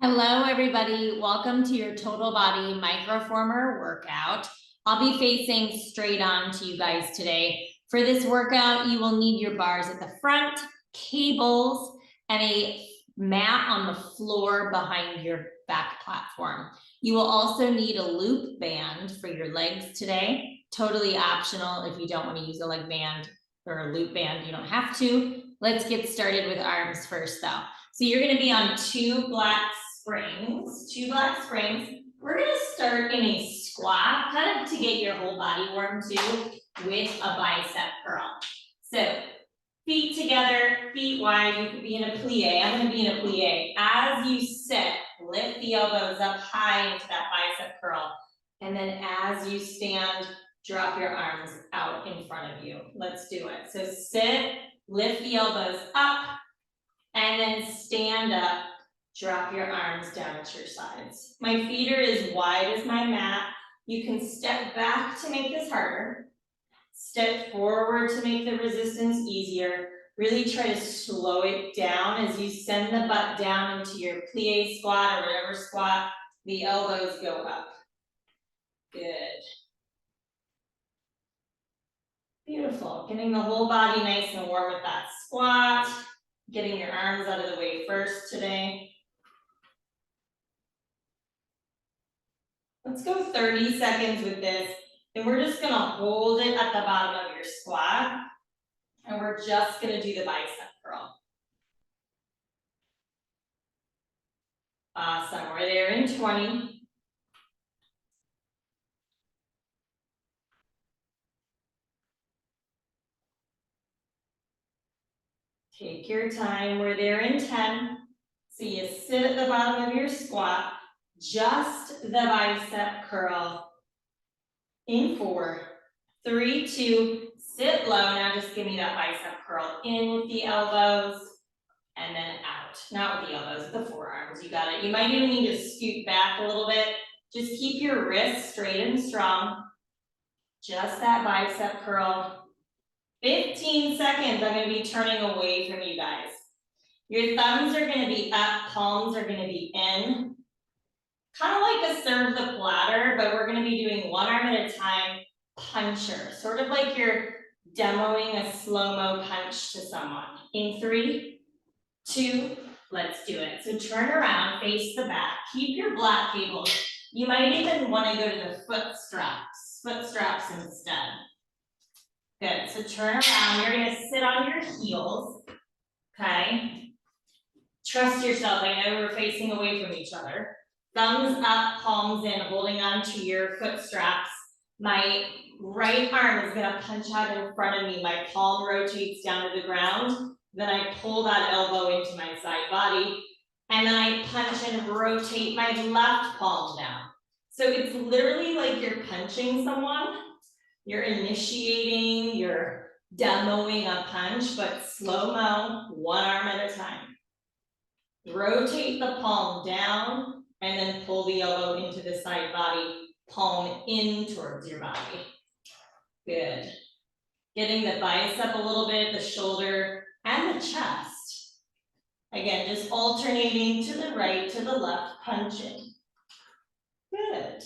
Hello, everybody. Welcome to your total body microformer workout. I'll be facing straight on to you guys today. For this workout, you will need your bars at the front, cables, and a mat on the floor behind your back platform. You will also need a loop band for your legs today. Totally optional if you don't want to use a leg band or a loop band, you don't have to. Let's get started with arms first though. So you're going to be on two black springs. We're going to start in a squat, kind of to get your whole body warm too, with a bicep curl. So feet together, feet wide, you could be in a plie. I'm going to be in a plie. As you sit, lift the elbows up high into that bicep curl. And then as you stand, drop your arms out in front of you. Let's do it. So sit, lift the elbows up, and then stand up, drop your arms down at your sides. My feet are as wide as my mat. You can step back to make this harder. Step forward to make the resistance easier. Really try to slow it down as you send the butt down into your plie squat or whatever squat. The elbows go up. Good. Beautiful. Getting the whole body nice and warm with that squat. Getting your arms out of the way first today. Let's go 30 seconds with this. And we're just gonna hold it at the bottom of your squat. And we're just gonna do the bicep curl. Awesome, we're there in 20. Take your time, we're there in 10. So you sit at the bottom of your squat, just the bicep curl. In 4, 3, 2, sit low. Now just give me that bicep curl in with the elbows and then out. Not with the elbows, with the forearms, you got it. You might even need to scoot back a little bit. Just keep your wrists straight and strong. Just that bicep curl. 15 seconds, I'm gonna be turning away from you guys. Your thumbs are gonna be up, palms are gonna be in. Kind of like a serve the platter, but we're gonna be doing one arm at a time, puncher. Sort of like you're demoing a slow-mo punch to someone. In 3, 2, let's do it. So turn around, face the back, keep your black cables. You might even wanna go to the foot straps instead. Good, so turn around, you're gonna sit on your heels, okay? Trust yourself, I know we're facing away from each other. Thumbs up, palms in, holding on to your foot straps. My right arm is gonna punch out in front of me, my palm rotates down to the ground, then I pull that elbow into my side body, and then I punch and rotate my left palm down. So it's literally like you're punching someone. You're initiating, you're demoing a punch, but slow-mo, one arm at a time. Rotate the palm down and then pull the elbow into the side body, palm in towards your body. Good. Getting the bicep a little bit, the shoulder, and the chest. Again, just alternating to the right, to the left, punching. Good.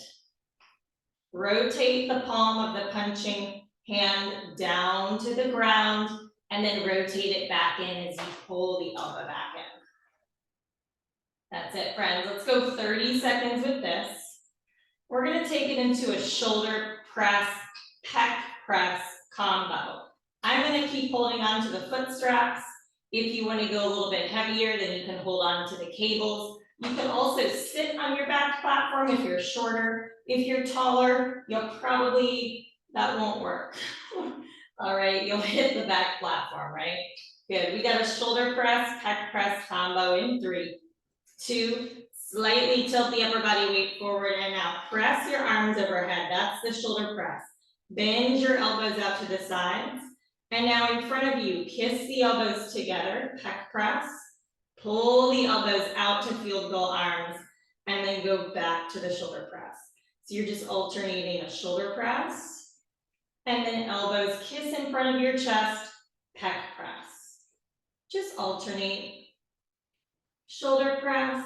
Rotate the palm of the punching hand down to the ground and then rotate it back in as you pull the elbow back in. That's it, friends. Let's go 30 seconds with this. We're gonna take it into a shoulder press, pec press combo. I'm gonna keep holding on to the foot straps. If you wanna go a little bit heavier, then you can hold on to the cables. You can also sit on your back platform if you're shorter. If you're taller, that won't work. All right, you'll hit the back platform, right? Good, we got a shoulder press, pec press combo in 3, 2, slightly tilt the upper body weight forward and now press your arms overhead. That's the shoulder press. Bend your elbows out to the sides. And now in front of you, kiss the elbows together, pec press. Pull the elbows out to field goal arms and then go back to the shoulder press. So you're just alternating a shoulder press and then elbows kiss in front of your chest, pec press. Just alternate shoulder press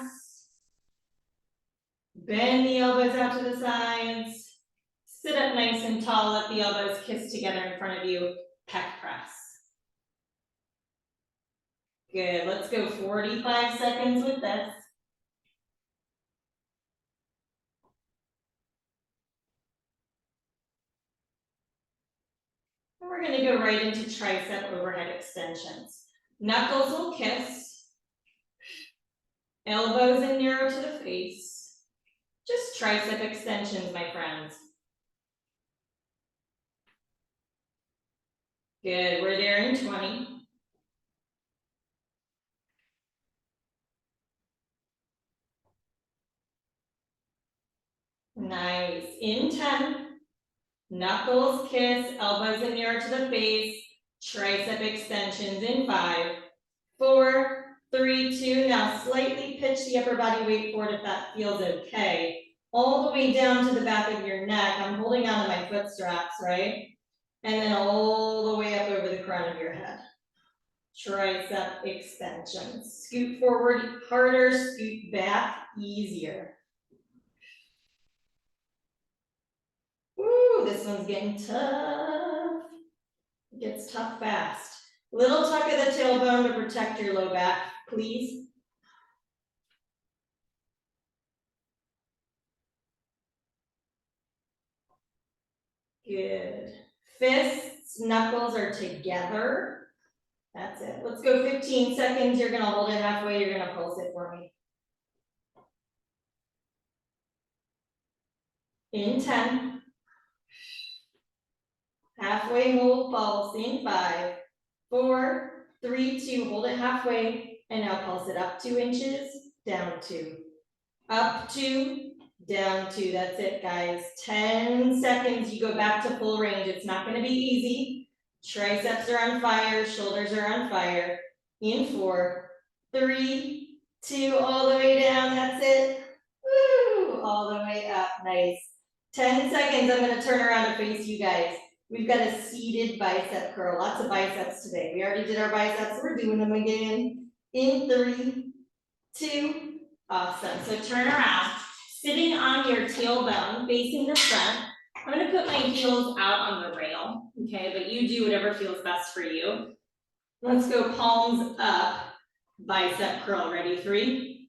Bend the elbows out to the sides. Sit up nice and tall, let the elbows kiss together in front of you, pec press. Good, let's go 45 seconds with this. And we're gonna go right into tricep overhead extensions. Knuckles will kiss. Elbows in narrow to the face. Just tricep extensions, my friends. Good, we're there in 20. Nice, in 10. Knuckles kiss, elbows in narrow to the face, tricep extensions in 5, 4, 3, 2. Now slightly pitch the upper body weight forward if that feels okay. All the way down to the back of your neck. I'm holding on to my foot straps, right? And then all the way up over the crown of your head. Tricep extensions. Scoot forward harder, scoot back easier. Ooh, this one's getting tough. It gets tough fast. Little tuck of the tailbone to protect your low back, please. Good. Fists, knuckles are together. That's it. Let's go 15 seconds. You're gonna hold it halfway. You're gonna pulse it for me. In 10. Halfway hold, pulse in 5, 4, 3, 2, hold it halfway, and now pulse it up 2 inches, down 2, up 2, down 2, that's it guys. 10 seconds, you go back to full range. It's not gonna be easy. Triceps are on fire, shoulders are on fire. In 4, 3, 2, all the way down, that's it. Woo, all the way up, nice. 10 seconds, I'm gonna turn around and face you guys. We've got a seated bicep curl, lots of biceps today. We already did our biceps, we're doing them again. In 3, 2, awesome. So turn around, sitting on your tailbone, facing the front. I'm gonna put my heels out on the rail, okay? But you do whatever feels best for you. Let's go palms up, bicep curl, ready? 3,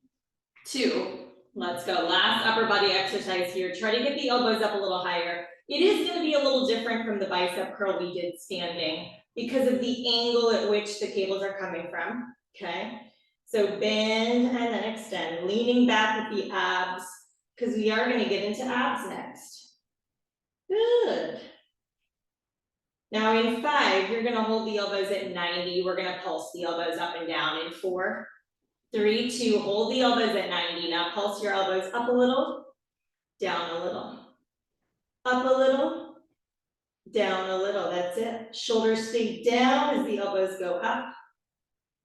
2, let's go. Last upper body exercise here. Try to get the elbows up a little higher. It is going to be a little different from the bicep curl we did standing because of the angle at which the cables are coming from, okay? So bend and then extend, leaning back with the abs because we are going to get into abs next. Good. Now in 5, you're going to hold the elbows at 90. We're going to pulse the elbows up and down in 4, 3, 2, hold the elbows at 90. Now pulse your elbows up a little, down a little. Up a little, down a little, that's it. Shoulders stay down as the elbows go up.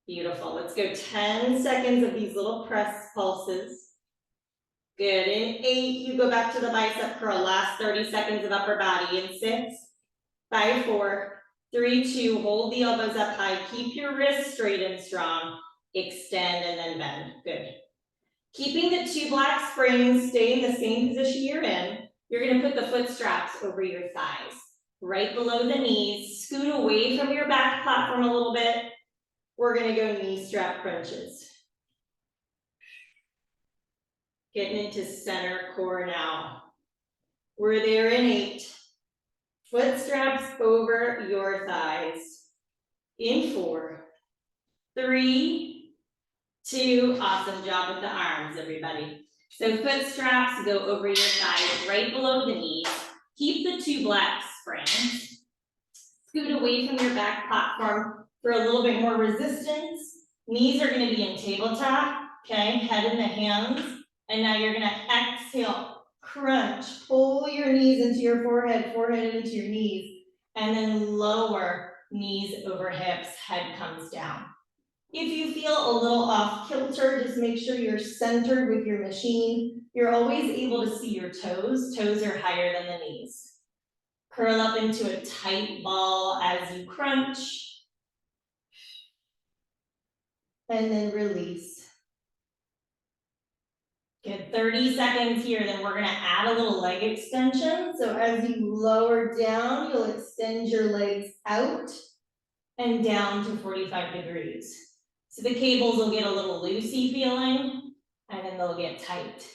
Beautiful, let's go 10 seconds of these little press pulses. Good, in 8, you go back to the bicep curl. Last 30 seconds of upper body. In 6, 5, 4, 3, 2, hold the elbows up high. Keep your wrists straight and strong. Extend and then bend, good. Keeping the 2 black springs, stay in the same position you're in. You're gonna put the foot straps over your thighs, right below the knees. Scoot away from your back platform a little bit. We're gonna go knee strap crunches. Getting into center core now. We're there in 8. Foot straps over your thighs. In 4, 3, 2, awesome job with the arms, everybody. So foot straps go over your thighs, right below the knees. Keep the 2 black springs. Scoot away from your back platform for a little bit more resistance. Knees are going to be in tabletop, okay? Head in the hands. And now you're going to exhale, crunch, pull your knees into your forehead, forehead into your knees, and then lower knees over hips, head comes down. If you feel a little off kilter, just make sure you're centered with your machine. You're always able to see your toes. Toes are higher than the knees. Curl up into a tight ball as you crunch. And then release. Good, 30 seconds here, then we're gonna add a little leg extension. So as you lower down, you'll extend your legs out and down to 45 degrees. So the cables will get a little loosey feeling, and then they'll get tight.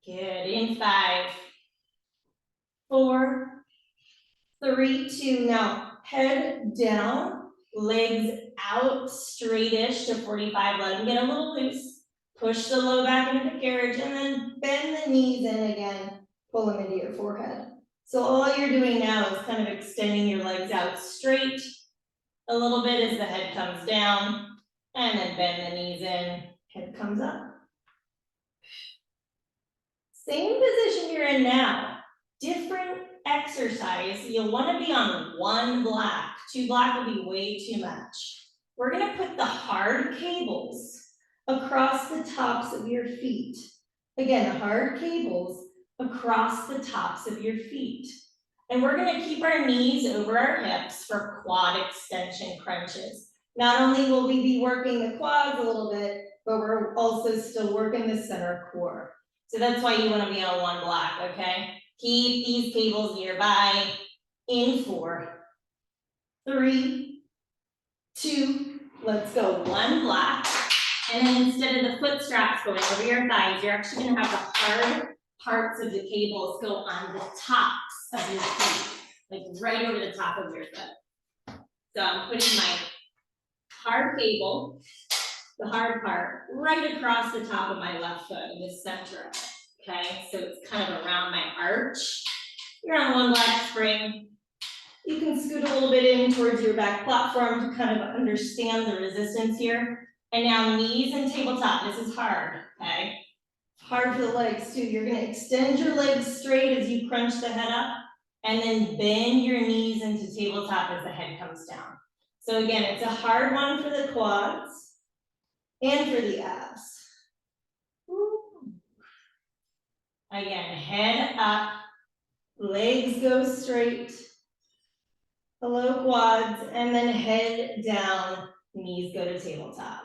Good, in 5, 4, 3, 2, now head down, legs out straightish to 45, let them get a little loose. Push the low back into the carriage and then bend the knees in again, pull them into your forehead. So all you're doing now is kind of extending your legs out straight a little bit as the head comes down, and then bend the knees in, head comes up. Same position you're in now, different exercise. You'll want to be on 1 block. 2 block will be way too much. We're going to put the hard cables across the tops of your feet. Again, hard cables across the tops of your feet. And we're going to keep our knees over our hips for quad extension crunches. Not only will we be working the quads a little bit, but we're also still working the center core. So that's why you want to be on 1 block, okay? Keep these cables nearby in 4, 3, 2, let's go 1 block. And then instead of the foot straps going over your thighs, you're actually going to have the hard parts of the cables go on the tops of your feet, like right over the top of your foot. So I'm putting my hard cable, the hard part, right across the top of my left foot in the center of it. Okay, so it's kind of around my arch. You're on 1 block spring. You can scoot a little bit in towards your back platform to kind of understand the resistance here. And now knees and tabletop, this is hard, okay? Hard for the legs too. You're gonna extend your legs straight as you crunch the head up, and then bend your knees into tabletop as the head comes down. So again, it's a hard one for the quads and for the abs. Woo. Again, head up, legs go straight, hello quads, and then head down, knees go to tabletop.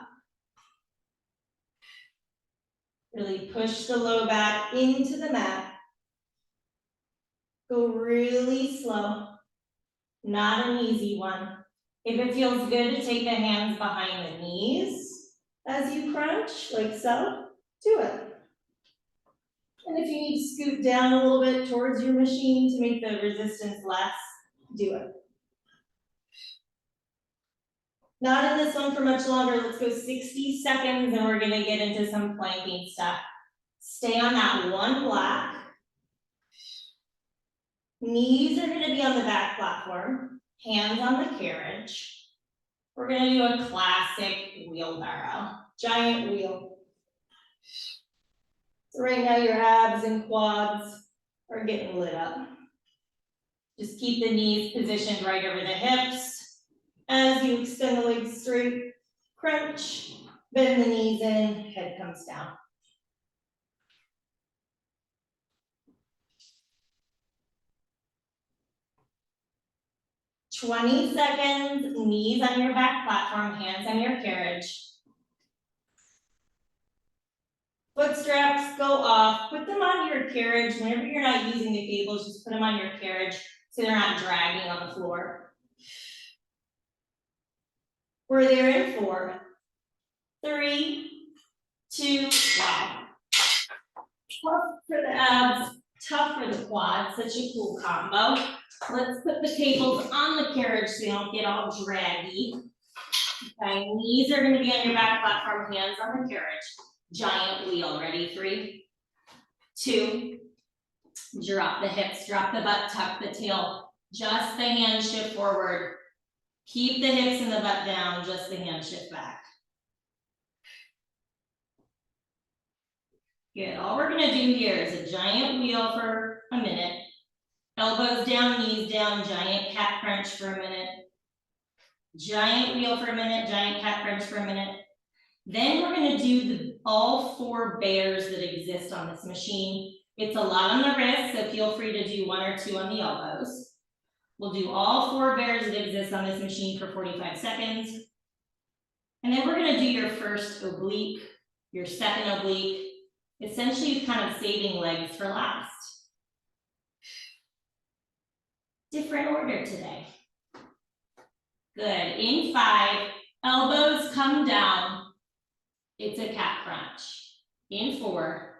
Really push the low back into the mat. Go really slow, not an easy one. If it feels good to take the hands behind the knees as you crunch, like so, do it. And if you need to scoot down a little bit towards your machine to make the resistance less, do it. Not in this one for much longer. Let's go 60 seconds and we're gonna get into some planking stuff. Stay on that 1 block. Knees are gonna be on the back platform, hands on the carriage. We're gonna do a classic wheelbarrow, giant wheel. So right now your abs and quads are getting lit up. Just keep the knees positioned right over the hips. As you extend the legs straight, crunch, bend the knees in, head comes down. "20 seconds, knees on your back platform, hands on your carriage. Foot straps go off, put them on your carriage. Whenever you're not using the cables, just put them on your carriage so they're not dragging on the floor. We're there in 4, 3, 2, wow. Tough for the abs, tough for the quads, such a cool combo. Let's put the cables on the carriage so they don't get all draggy. Okay, knees are gonna be on your back platform, hands on the carriage. Giant wheel, ready? 3, 2, drop the hips, drop the butt, tuck the tail. Just the hand shift forward. Keep the hips and the butt down, just the hand shift back. Good, all we're gonna do here is a giant wheel for a minute. Elbows down, knees down, giant cat crunch for a minute. Giant wheel for a minute, giant cat crunch for a minute. Then we're gonna do all 4 bears that exist on this machine. It's a lot on the wrist, so feel free to do 1 or 2 on the elbows. We'll do all 4 bears that exist on this machine for 45 seconds. And then we're gonna do your first oblique, your second oblique, essentially kind of saving legs for last. Different order today. Good, in 5, elbows come down. It's a cat crunch. In 4,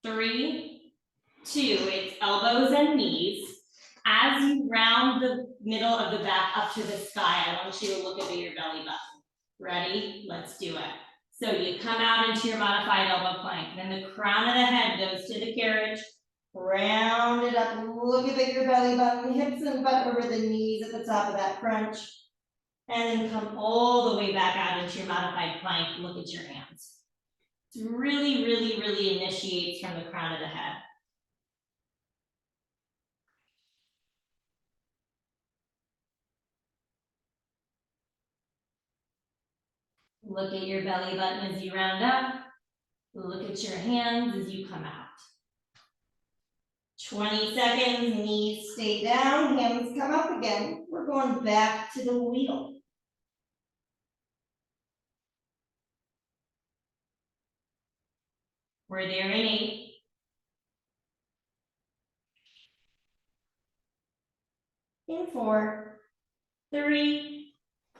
3, 2, it's elbows and knees. As you round the middle of the back up to the sky, I want you to look at your belly button. Ready? Let's do it. So you come out into your modified elbow plank, then the crown of the head goes to the carriage, round it up, look at your belly button, hips and butt over the knees at the top of that crunch, and then come all the way back out into your modified plank, look at your hands. It really, really, really initiates from the crown of the head. Look at your belly button as you round up. Look at your hands as you come out. 20 seconds, knees stay down, hands come up again. We're going back to the wheel. We're there in 8. In 4, 3,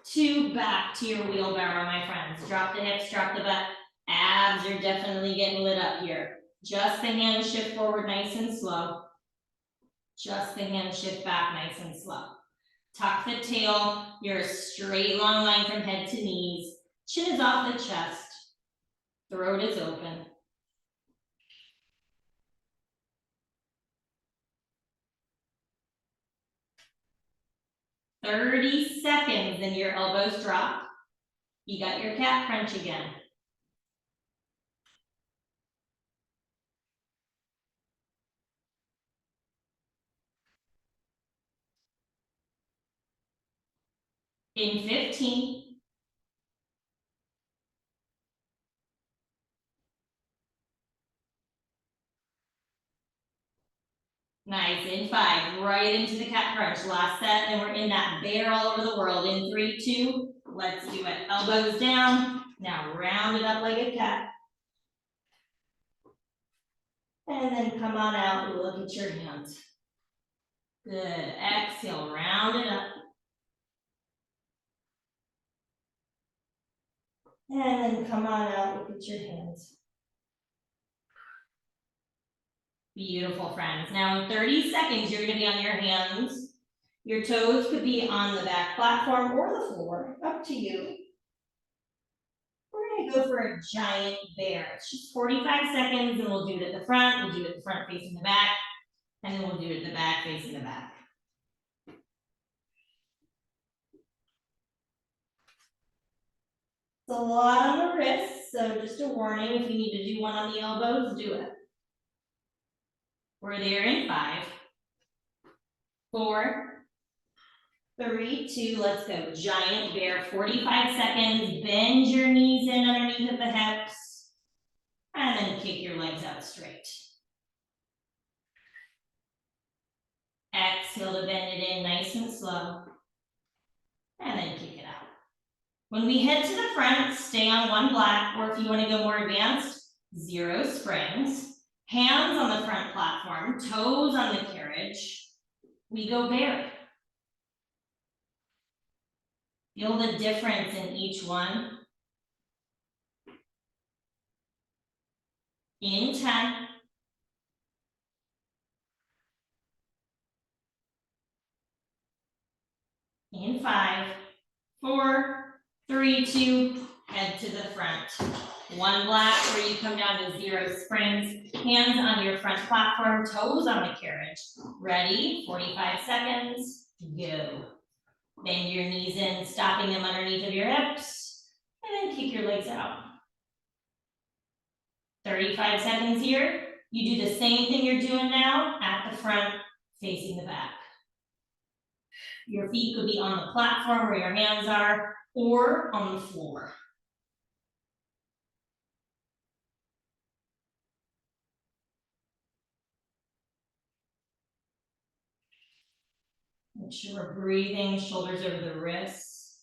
2, back to your wheelbarrow, my friends. Drop the hips, drop the butt. Abs are definitely getting lit up here. Just the hands shift forward nice and slow. Just the hands shift back nice and slow. Tuck the tail. You're a straight long line from head to knees. Chin is off the chest. Throat is open. "30 seconds, then your elbows drop. You got your cat crunch again. In 15. Nice, in 5, right into the cat crunch. Last set, and we're in that bear all over the world. In 3, 2, let's do it. Elbows down, now round it up like a cat. And then come on out and look at your hands. Good, exhale, round it up. And then come on out, look at your hands. Beautiful, friends. Now in 30 seconds, you're gonna be on your hands. Your toes could be on the back platform or the floor, up to you. We're gonna go for a giant bear. It's just 45 seconds, and we'll do it at the front, we'll do it at the front facing the back, and then we'll do it at the back facing the back. It's a lot on the wrists, so just a warning, if you need to do one on the elbows, do it. We're there in 5, 4, 3, 2, let's go. Giant bear, 45 seconds. Bend your knees in underneath of the hips. And then kick your legs out straight. Exhale to bend it in nice and slow. And then kick it out. When we head to the front, stay on 1 block, or if you want to go more advanced, 0 springs. Hands on the front platform, toes on the carriage. We go bear. Feel the difference in each one. In 10. In 5, 4, 3, 2, head to the front. 1 block where you come down to 0 springs, hands on your front platform, toes on the carriage. Ready? 45 seconds, go. Bend your knees in, stopping them underneath of your hips, and then kick your legs out. 35 seconds here. You do the same thing you're doing now at the front, facing the back. Your feet could be on the platform where your hands are, or on the floor. Make sure we're breathing, shoulders over the wrists.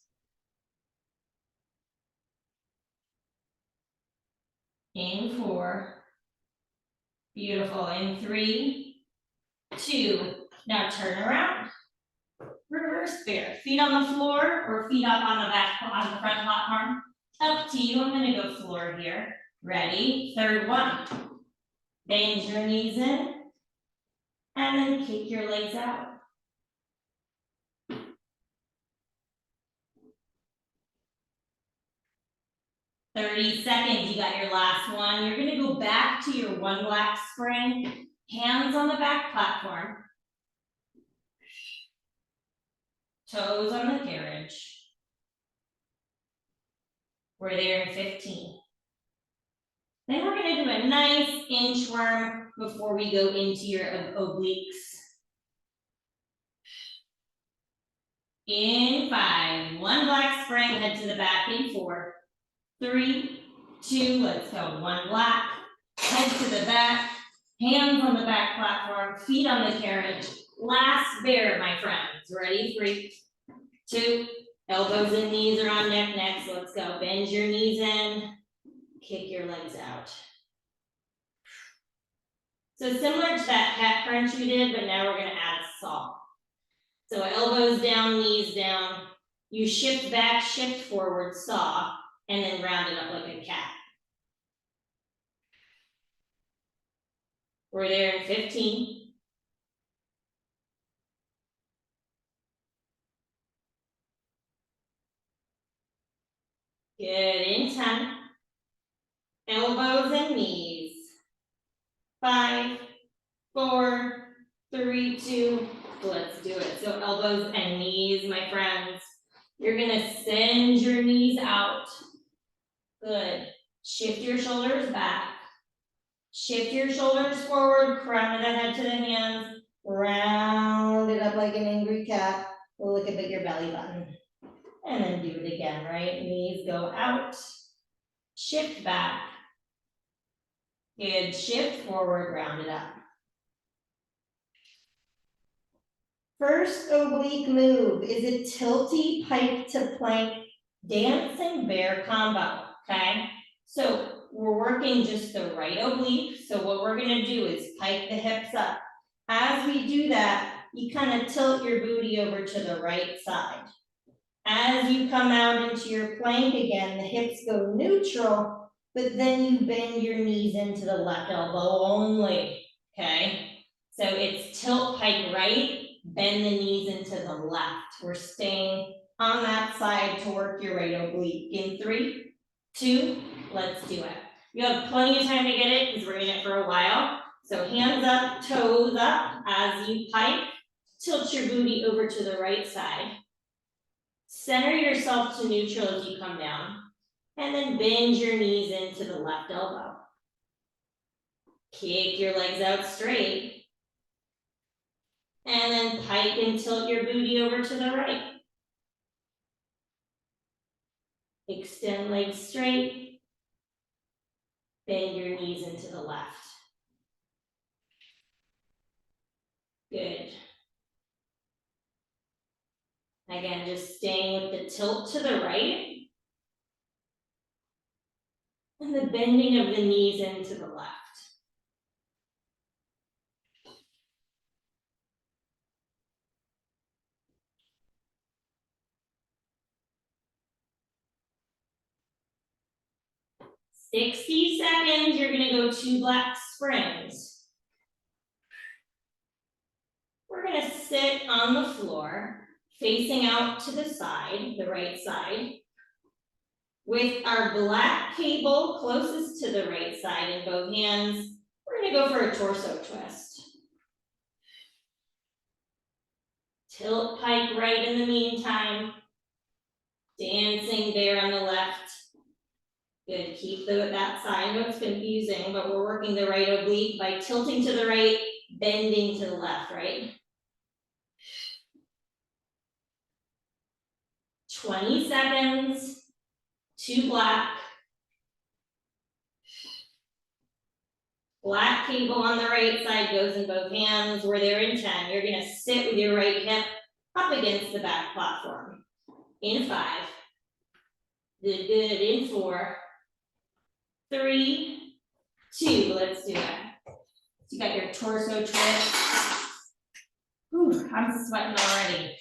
In 4. Beautiful. In 3, 2. Now turn around. Reverse bear. Feet on the floor or feet up on the front platform. Up to you. I'm going to go floor here. Ready? Third one. Bend your knees in. And then kick your legs out. 30 seconds, you got your last one. You're gonna go back to your one black spring, hands on the back platform, toes on the carriage. We're there in 15. Then we're gonna do a nice inchworm before we go into your obliques. In 5, one black spring, head to the back in 4, 3, 2, let's go. One black, head to the back, hands on the back platform, feet on the carriage. Last bear, my friends. Ready? 3, 2, elbows and knees are on neck. So let's go. Bend your knees in, kick your legs out. So similar to that cat crunch we did, but now we're gonna add a saw. So elbows down, knees down. You shift back, shift forward, saw, and then round it up like a cat. We're there in 15. Good, in 10. Elbows and knees. 5, 4, 3, 2, let's do it. So elbows and knees, my friends. You're gonna send your knees out. Good. Shift your shoulders back. Shift your shoulders forward, crown of the head to the hands. Round it up like an angry cat. Look at your belly button. And then do it again, right? Knees go out. Shift back. Good. Shift forward, round it up. First oblique move is a tilty pike to plank dancing bear combo, okay? So we're working just the right oblique. So what we're gonna do is pike the hips up. As we do that, you kind of tilt your booty over to the right side. As you come out into your plank again, the hips go neutral, but then you bend your knees into the left elbow only, okay? So it's tilt pike right, bend the knees into the left. We're staying on that side to work your right oblique. In 3, 2, let's do it. You have plenty of time to get it because we're in it for a while. So hands up, toes up as you pike. Tilt your booty over to the right side. Center yourself to neutral as you come down. And then bend your knees into the left elbow. Kick your legs out straight. And then pike and tilt your booty over to the right. Extend legs straight. Bend your knees into the left. Good. Again, just staying with the tilt to the right. And the bending of the knees into the left. "60 seconds, you're gonna go 2 black springs. We're gonna sit on the floor, facing out to the side, the right side, with our black cable closest to the right side in both hands. We're gonna go for a torso twist. Tilt pike right in the meantime. Dancing bear on the left. Good, keep that side. I know it's confusing, but we're working the right oblique by tilting to the right, bending to the left, right? 20 seconds, 2 black. Black cable on the right side goes in both hands. We're there in 10. You're gonna sit with your right hip up against the back platform. In 5. Good, good, in 4. 3, 2, let's do that. You got your torso twist. Whew, I'm sweating already.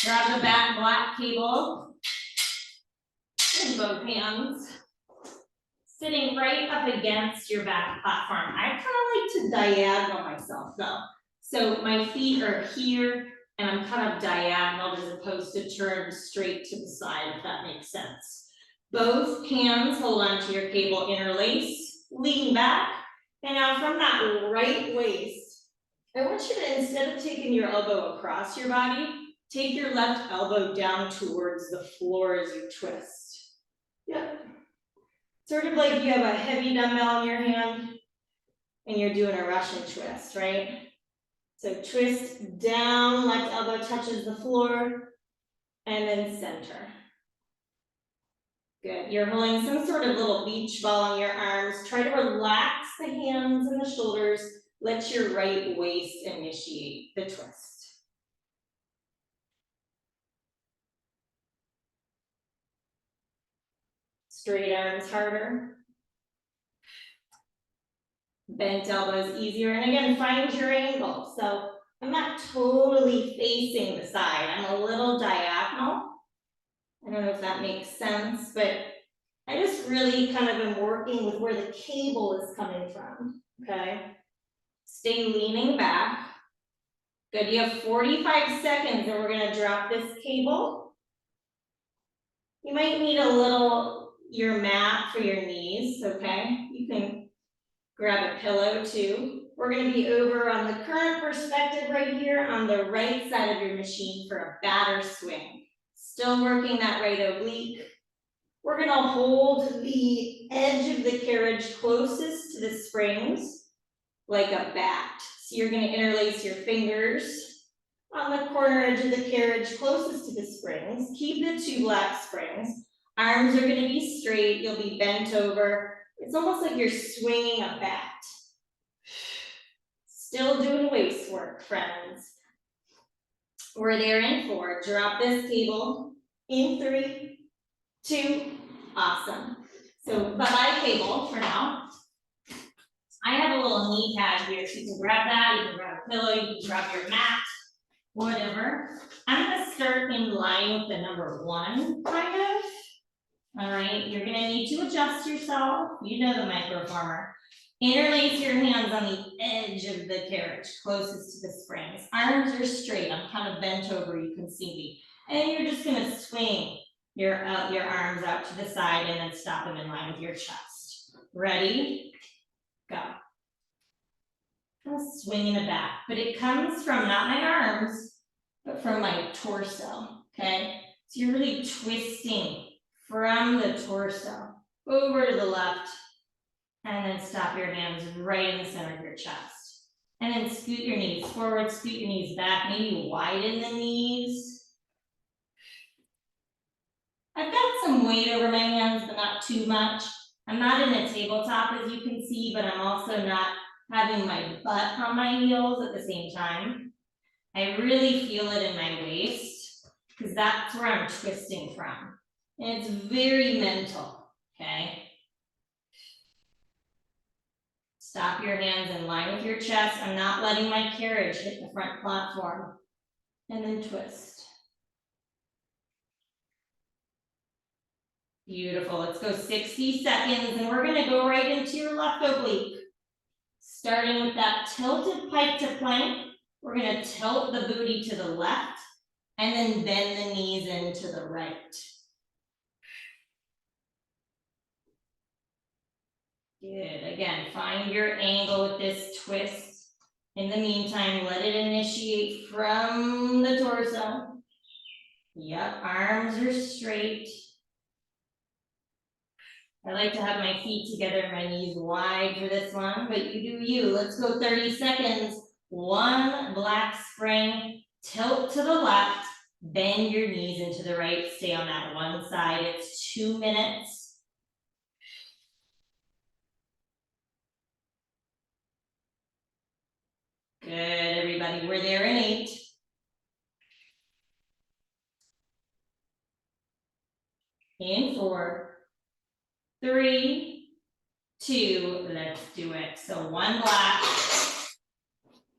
Grab the back black cable in both hands. Sitting right up against your back platform. I kind of like to diagonal myself though. So my feet are here and I'm kind of diagonal as opposed to turned straight to the side, if that makes sense. Both hands hold onto your cable, interlace, lean back. And now from that right waist, I want you to, instead of taking your elbow across your body, take your left elbow down towards the floor as you twist. Yep. Sort of like you have a heavy dumbbell in your hand and you're doing a Russian twist, right? So twist down, left elbow touches the floor, and then center. Good, you're holding some sort of little beach ball on your arms. Try to relax the hands and the shoulders. Let your right waist initiate the twist. Straight arms harder. Bent elbows easier, and again, find your angle. So I'm not totally facing the side. I'm a little diagonal. I don't know if that makes sense, but I just really kind of am working with where the cable is coming from, okay? Stay leaning back. Good, you have 45 seconds and we're gonna drop this cable. You might need a little, your mat for your knees, okay? You can grab a pillow too. We're gonna be over on the current perspective right here on the right side of your machine for a batter swing. Still working that right oblique. We're gonna hold the edge of the carriage closest to the springs like a bat. So you're gonna interlace your fingers on the corner edge of the carriage closest to the springs. Keep the 2 black springs. Arms are gonna be straight, you'll be bent over. It's almost like you're swinging a bat. Still doing waist work, friends. We're there in 4. Drop this cable in 3, 2, awesome. So bye-bye cable for now. I have a little knee pad here, so you can grab that, you can grab a pillow, you can grab your mat, whatever. I'm gonna start in line with the number 1, kind of. All right, you're gonna need to adjust yourself. You know the microformer. Interlace your hands on the edge of the carriage, closest to the springs. Arms are straight, I'm kind of bent over, you can see me. And you're just gonna swing your arms out to the side and then stop them in line with your chest. Ready? Go. Kind of swinging it back, but it comes from not my arms, but from my torso, okay? So you're really twisting from the torso over to the left, and then stop your hands right in the center of your chest. And then scoot your knees forward, scoot your knees back, maybe widen the knees. I've got some weight over my hands, but not too much. I'm not in a tabletop, as you can see, but I'm also not having my butt on my heels at the same time. I really feel it in my waist, because that's where I'm twisting from. And it's very mental, okay? Stop your hands in line with your chest. I'm not letting my carriage hit the front platform. And then twist. Beautiful, let's go 60 seconds and we're gonna go right into your left oblique. Starting with that tilted pike to plank, we're gonna tilt the booty to the left and then bend the knees into the right. Good, again, find your angle with this twist. In the meantime, let it initiate from the torso. Yep, arms are straight. I like to have my feet together, my knees wide for this one, but you do you. Let's go 30 seconds. 1 black spring, tilt to the left, bend your knees into the right, stay on that one side. It's 2 minutes. Good, everybody, we're there in 8. In 4, 3, 2, let's do it. So one black,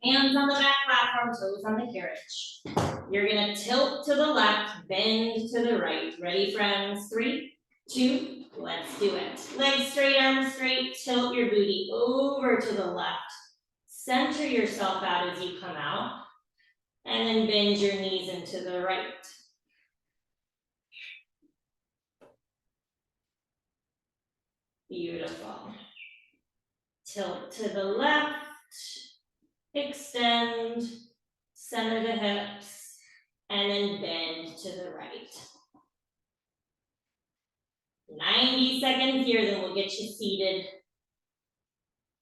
hands on the back platform, toes on the carriage. You're gonna tilt to the left, bend to the right. Ready, friends? 3, 2, let's do it. Legs straight, arms straight, tilt your booty over to the left. Center yourself out as you come out, and then bend your knees into the right. Beautiful. Tilt to the left, extend, center the hips, and then bend to the right. 90 seconds here, then we'll get you seated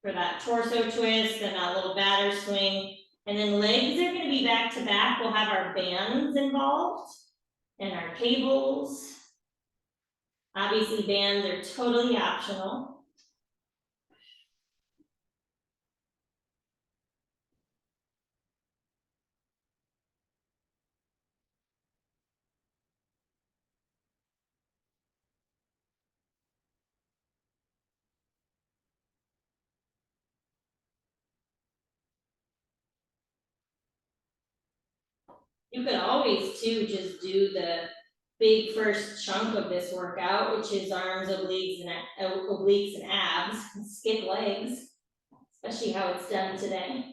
for that torso twist and that little batter swing. And then legs are gonna be back to back. We'll have our bands involved and our cables. Obviously, bands are totally optional. You could always too just do the big first chunk of this workout, which is arms, obliques, and abs, and skip legs, especially how it's done today.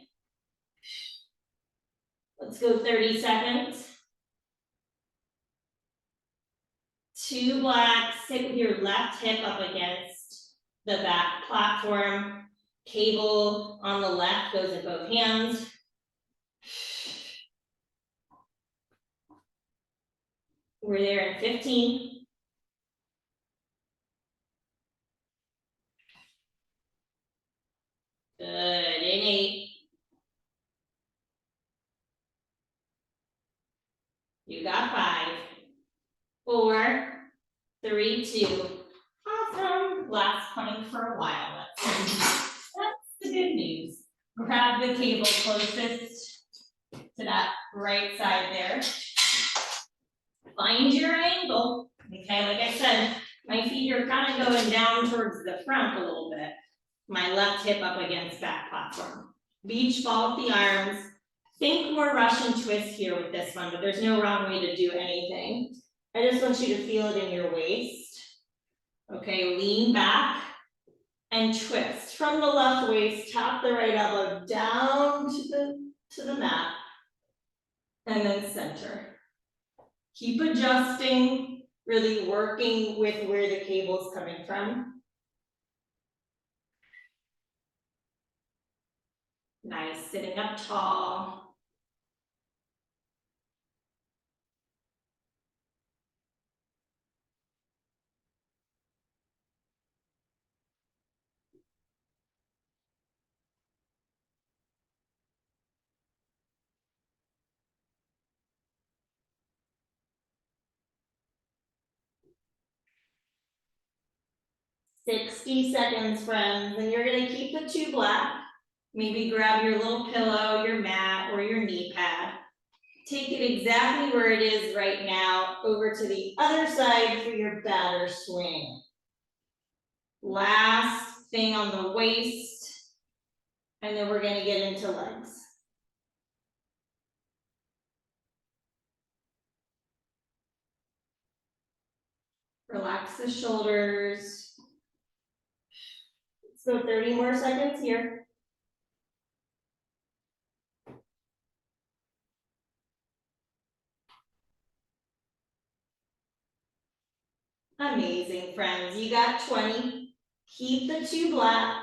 Let's go 30 seconds. 2 blacks, sit with your left hip up against the back platform. Cable on the left goes in both hands. We're there in 15. Good, in 8. You got 5, 4, 3, 2. Awesome. Last plank for a while. That's the good news. Grab the cable closest to that right side there. Find your angle. Okay, like I said, my feet are kind of going down towards the front a little bit. My left hip up against back platform. Beach ball with the arms. Think more Russian twist here with this one, but there's no wrong way to do anything. I just want you to feel it in your waist. Okay, lean back and twist from the left waist, tap the right elbow down to the mat, and then center. Keep adjusting, really working with where the cable's coming from. Nice, sitting up tall. "60 seconds, friends," and you're gonna keep the 2 black. Maybe grab your little pillow, your mat, or your knee pad. Take it exactly where it is right now, over to the other side for your batter swing. Last thing on the waist, and then we're gonna get into legs. Relax the shoulders. Let's go 30 more seconds here. Amazing, friends. You got 20. Keep the 2 black.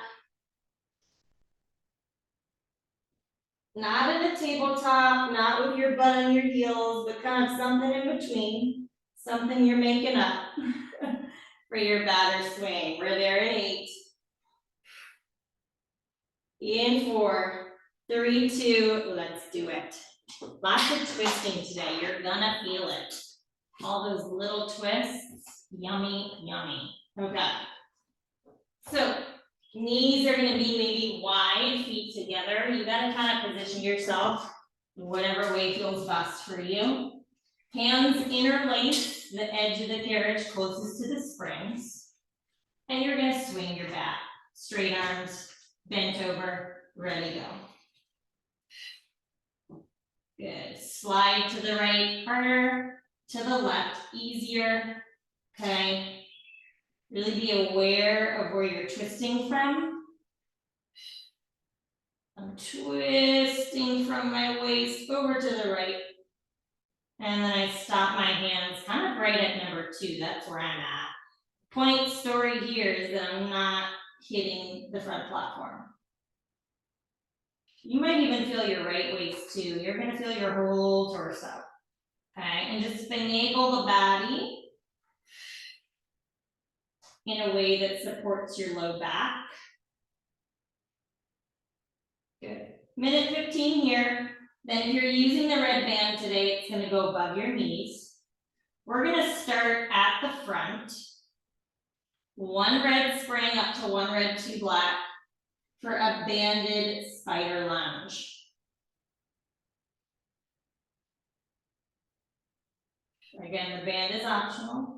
Not at a tabletop, not with your butt on your heels, but kind of something in between. Something you're making up for your batter swing. We're there in 8. In 4, 3, 2, let's do it. Lots of twisting today. You're gonna feel it. All those little twists, yummy, yummy. Okay. So knees are gonna be maybe wide, feet together. You gotta kind of position yourself in whatever way feels best for you. Hands interlace the edge of the carriage closest to the springs. And you're gonna swing your bat. Straight arms, bent over, ready to go. Good, slide to the right, harder, to the left, easier, okay? Really be aware of where you're twisting from. I'm twisting from my waist over to the right. And then I stop my hands kind of right at number 2, that's where I'm at. Point story here is that I'm not hitting the front platform. You might even feel your right waist too. You're gonna feel your whole torso, okay? And just finagle the body in a way that supports your low back. Good. Minute 15 here. Then if you're using the red band today, it's gonna go above your knees. We're gonna start at the front. 1 red spring up to 1 red, 2 black for a banded spider lunge. Again, the band is optional.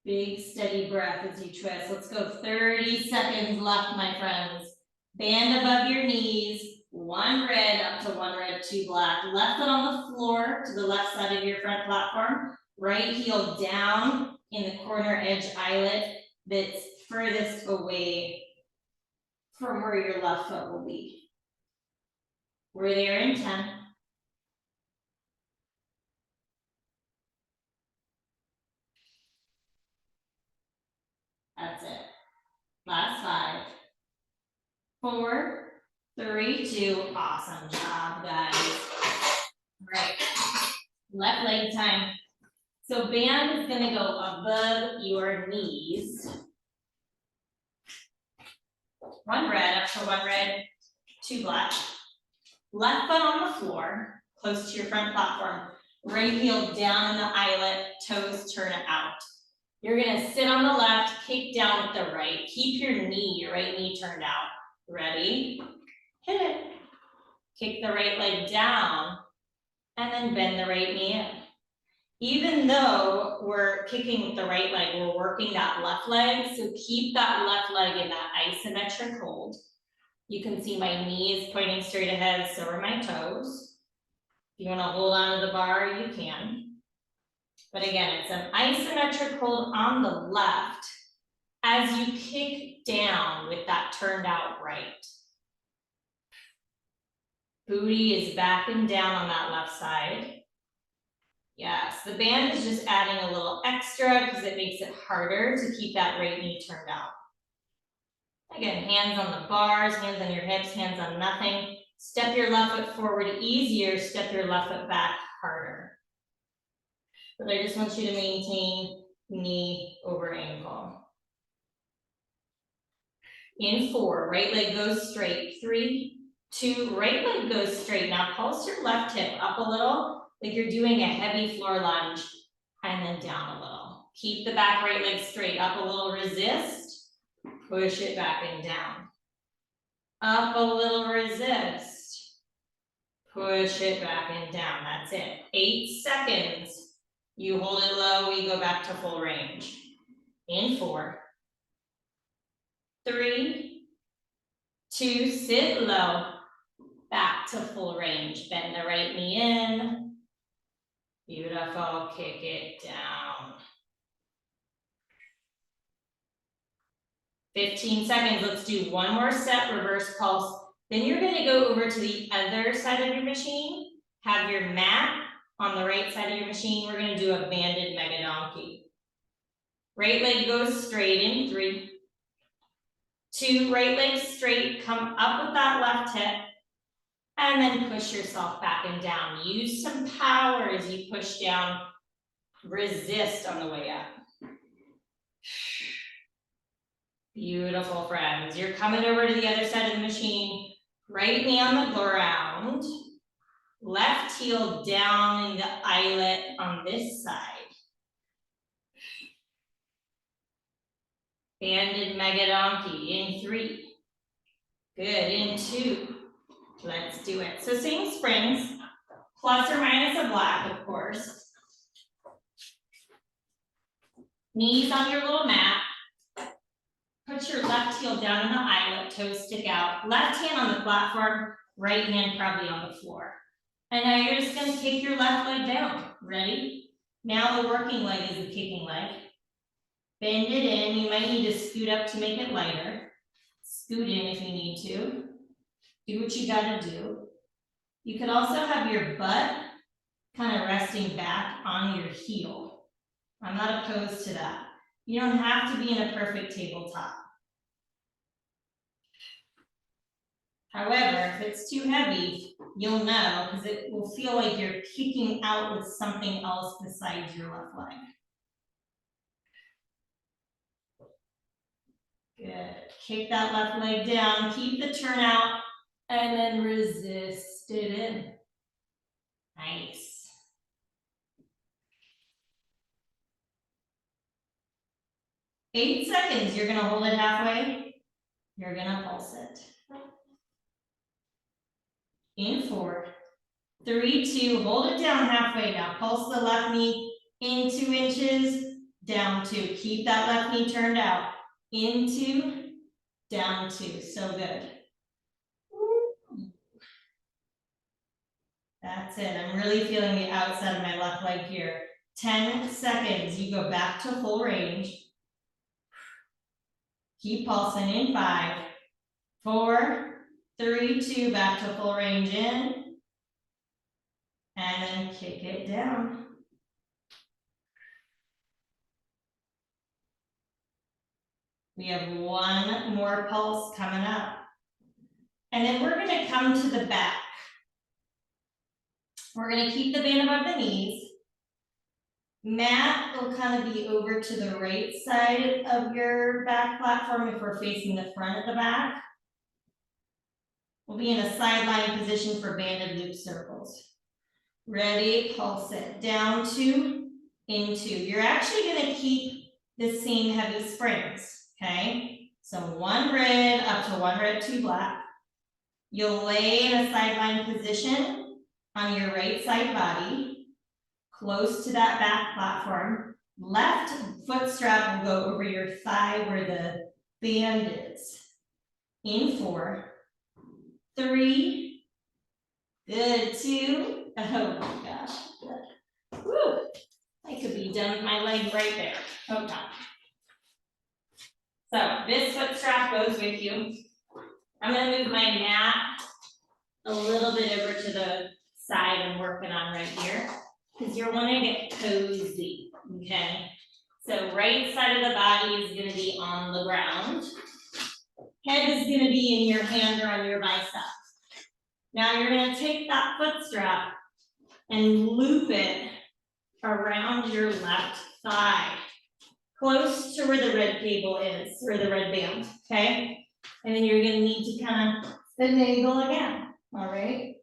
Big steady breath as you twist. Let's go 30 seconds left, my friends. Band above your knees, 1 red up to 1 red, 2 black. Left foot on the floor to the left side of your front platform. Right heel down in the corner edge eyelet that's furthest away from where your left foot will be. We're there in 10. That's it. Last 5, 4, 3, 2. Awesome job, guys. All right, left leg time. So band is gonna go above your knees. 1 red up to 1 red, 2 black. Left foot on the floor, close to your front platform. Right heel down in the eyelet, toes turn out. You're gonna sit on the left, kick down with the right. Keep your right knee turned out. Ready? Hit it. Kick the right leg down, and then bend the right knee in. Even though we're kicking with the right leg, we're working that left leg, so keep that left leg in that isometric hold. You can see my knee is pointing straight ahead, so are my toes. If you wanna hold on to the bar, you can. But again, it's an isometric hold on the left as you kick down with that turned out right. Booty is back and down on that left side. Yes, the band is just adding a little extra because it makes it harder to keep that right knee turned out. Again, hands on the bars, hands on your hips, hands on nothing. Step your left foot forward easier, step your left foot back harder. But I just want you to maintain knee over ankle. In 4, right leg goes straight. 3, 2, right leg goes straight. Now pulse your left hip up a little, like you're doing a heavy floor lunge, and then down a little. Keep the back right leg straight, up a little, resist, push it back and down. Up a little, resist, push it back and down, that's it. 8 seconds. You hold it low, we go back to full range. In 4, 3, 2, sit low, back to full range. Bend the right knee in. Beautiful, kick it down. 15 seconds, let's do 1 more set, reverse pulse. Then you're gonna go over to the other side of your machine, have your mat on the right side of your machine. We're gonna do a banded mega donkey. Right leg goes straight in 3, 2, right leg straight, come up with that left hip, and then push yourself back and down. Use some power as you push down, resist on the way up. Beautiful, friends. You're coming over to the other side of the machine, right knee on the ground, left heel down in the eyelet on this side. Banded mega donkey in 3. Good, in 2. Let's do it. So same springs, plus or minus a black, of course. Knees on your little mat. Put your left heel down in the eyelet, toes stick out. Left hand on the platform, right hand probably on the floor. And now you're just gonna kick your left leg down. Ready? Now the working leg is the kicking leg. Bend it in. You might need to scoot up to make it lighter. Scoot in if you need to. Do what you gotta do. You could also have your butt kind of resting back on your heel. I'm not opposed to that. You don't have to be in a perfect tabletop. However, if it's too heavy, you'll know because it will feel like you're kicking out with something else besides your left leg. Good. Kick that left leg down, keep the turnout, and then resist it in. Nice. Eight seconds, you're gonna hold it halfway. You're gonna pulse it. In 4, 3, 2, hold it down halfway now. Pulse the left knee in 2 inches, down 2. Keep that left knee turned out. In 2, down 2. So good. That's it. I'm really feeling the outside of my left leg here. 10 seconds. You go back to full range. Keep pulsing in 5, 4, 3, 2, back to full range in. And then kick it down. We have 1 more pulse coming up. And then we're gonna come to the back. We're gonna keep the band above the knees. Mat will kind of be over to the right side of your back platform if we're facing the front of the back. We'll be in a sideline position for banded loop circles. Ready, pulse it, down 2, in 2. You're actually gonna keep the same heavy springs, okay? So 1 red up to 1 red, 2 black. You'll lay in a sideline position on your right side body, close to that back platform. Left foot strap will go over your thigh where the band is. In 4, 3, good, 2, oh my gosh, good. Woo, I could be done with my leg right there. Okay. So this foot strap goes with you. I'm gonna move my mat a little bit over to the side I'm working on right here, because you're wanting to get cozy, okay? So right side of the body is gonna be on the ground. Head is gonna be in your hand or on your bicep. Now you're gonna take that foot strap and loop it around your left thigh, close to where the red cable is, or the red band, okay? And then you're gonna need to kind of finagle again, all right?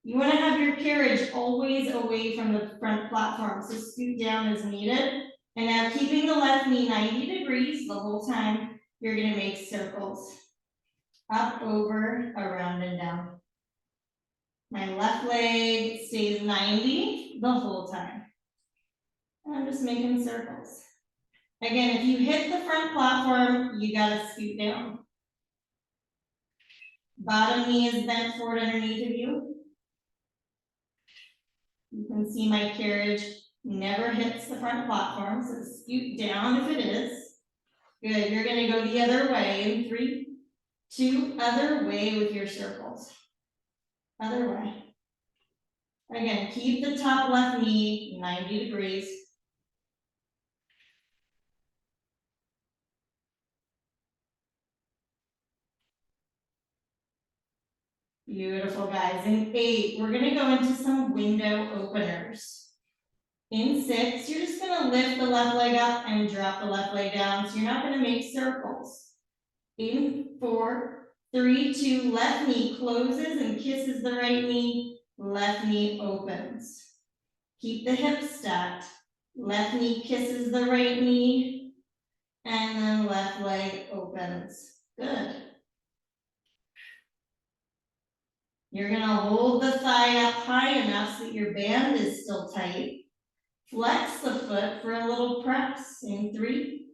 You wanna have your carriage always away from the front platform, so scoot down as needed. And now keeping the left knee 90 degrees the whole time, you're gonna make circles. Up, over, around, and down. My left leg stays 90 the whole time. And I'm just making circles. Again, if you hit the front platform, you gotta scoot down. Bottom knee is bent forward underneath of you. You can see my carriage never hits the front platform, so scoot down if it is. Good, you're gonna go the other way in 3, 2, other way with your circles. Other way. Again, keep the top left knee 90 degrees. Beautiful, guys. In 8, we're gonna go into some window openers. In 6, you're just gonna lift the left leg up and drop the left leg down, so you're not gonna make circles. In 4, 3, 2, left knee closes and kisses the right knee, left knee opens. Keep the hips stacked. Left knee kisses the right knee, and then left leg opens. Good. You're gonna hold the thigh up high enough so that your band is still tight. Flex the foot for a little press in 3,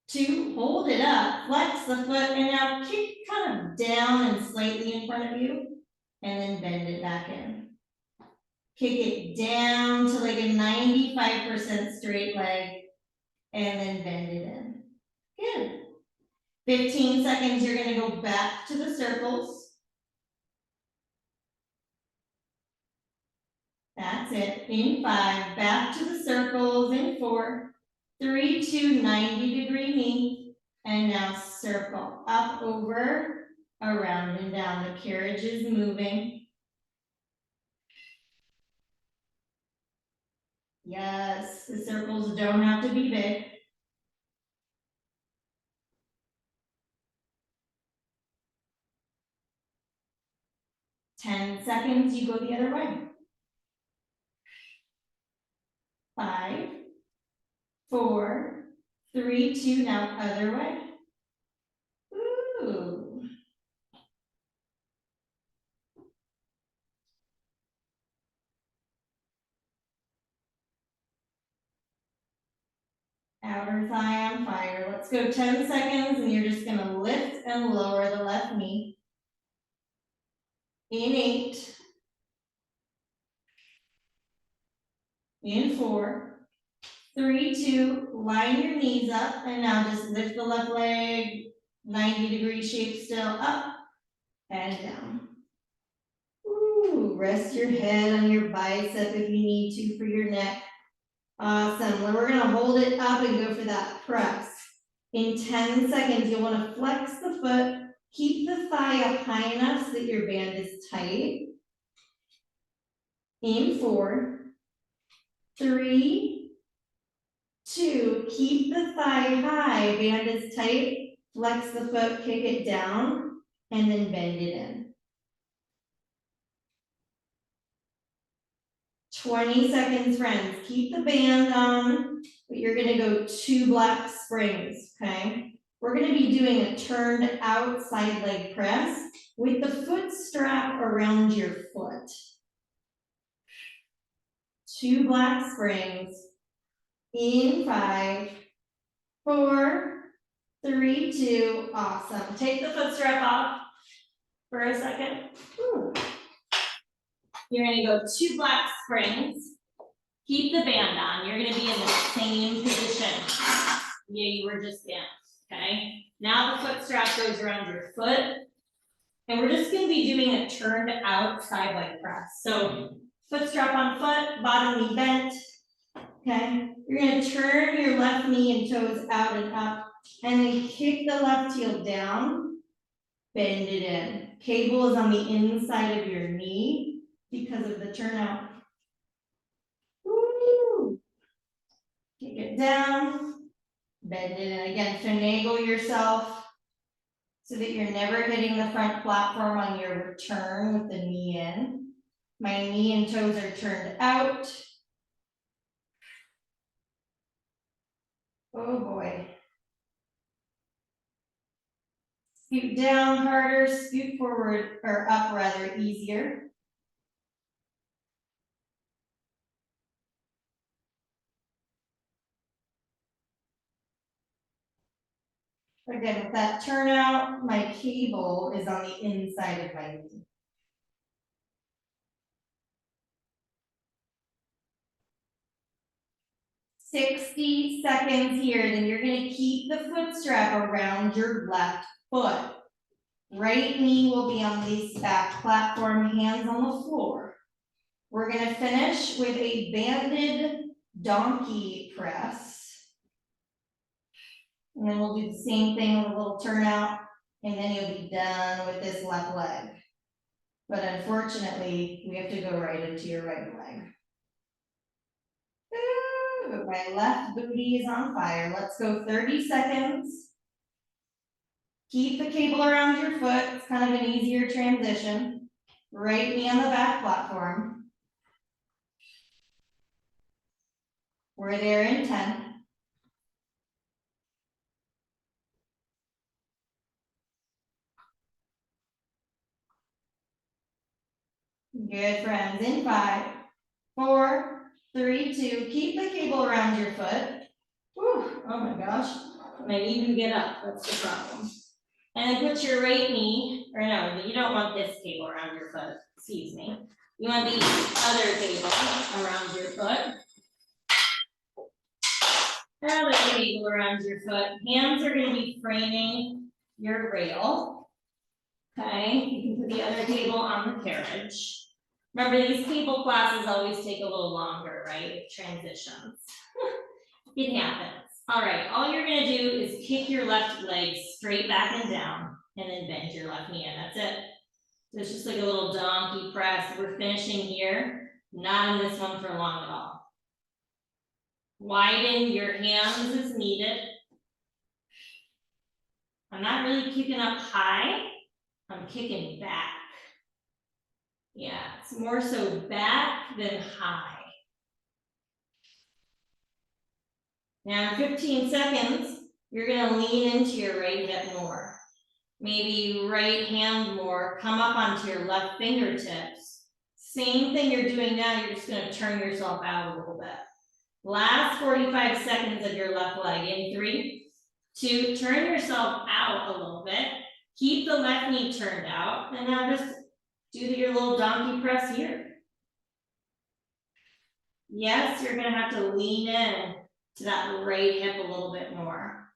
2, hold it up, flex the foot, and now kick kind of down and slightly in front of you, and then bend it back in. Kick it down to like a 95% straight leg, and then bend it in. Good. 15 seconds, you're gonna go back to the circles. That's it. In 5, back to the circles in 4, 3, 2, 90-degree knee, and now circle up, over, around, and down. The carriage is moving. Yes, the circles don't have to be big. Ten seconds, you go the other way. 5, 4, 3, 2, now other way. Ooh. Outer thigh on fire. Let's go 10 seconds, and you're just gonna lift and lower the left knee. In 8. In 4, 3, 2, line your knees up, and now just lift the left leg, 90-degree shape still, up and down. Ooh, rest your head on your bicep if you need to for your neck. Awesome. We're gonna hold it up and go for that press. In 10 seconds, you'll wanna flex the foot, keep the thigh up high enough so that your band is tight. In 4, 3, 2, keep the thigh high, band is tight, flex the foot, kick it down, and then bend it in. 20 seconds, friends. Keep the band on, but you're gonna go 2 black springs, okay? We're gonna be doing a turned outside leg press with the foot strap around your foot. 2 black springs. In 5, 4, 3, 2, awesome. Take the foot strap off for a second. Ooh. You're gonna go 2 black springs. Keep the band on. You're gonna be in the same position. Yeah, you were just in, okay? Now the foot strap goes around your foot. And we're just gonna be doing a turned out side leg press. So foot strap on foot, bottom knee bent, okay? You're gonna turn your left knee and toes out and up, and then kick the left heel down, bend it in. Cable is on the inside of your knee because of the turnout. Woo! Kick it down, bend it in. Again, finagle yourself so that you're never hitting the front platform on your return with the knee in. My knee and toes are turned out. Oh boy. Scoot down harder, scoot forward, or up rather, easier. Again, with that turnout, my cable is on the inside of my knee. "60 seconds here, then you're gonna keep the foot strap around your left foot. Right knee will be on this back platform, hands on the floor. We're gonna finish with a banded donkey press. And then we'll do the same thing with a little turnout, and then you'll be done with this left leg. But unfortunately, we have to go right into your right leg. Ooh, my left booty is on fire. Let's go 30 seconds. Keep the cable around your foot. It's kind of an easier transition. Right knee on the back platform. We're there in 10. Good, friends. In 5, 4, 3, 2. Keep the cable around your foot. Whew, oh my gosh. And I need to get up. That's the problem. And then put your right knee, or no, you don't want this cable around your foot. Excuse me. You want the other cable around your foot. Other cable around your foot. Hands are going to be framing your rail. Okay, you can put the other cable on the carriage. Remember, these cable classes always take a little longer, right? Transitions. It happens. All right, all you're going to do is kick your left leg straight back and down, and then bend your left knee in. That's it. So it's just like a little donkey press. We're finishing here, not in this one for long at all. Widen your hands as needed. I'm not really kicking up high. I'm kicking back. Yeah, it's more so back than high. Now in 15 seconds, you're going to lean into your right hip more. Maybe right hand more. Come up onto your left fingertips. Same thing you're doing now, you're just going to turn yourself out a little bit. Last 45 seconds of your left leg. In 3, 2, turn yourself out a little bit. Keep the left knee turned out. And now just do your little donkey press here. Yes, you're going to have to lean in to that right hip a little bit more.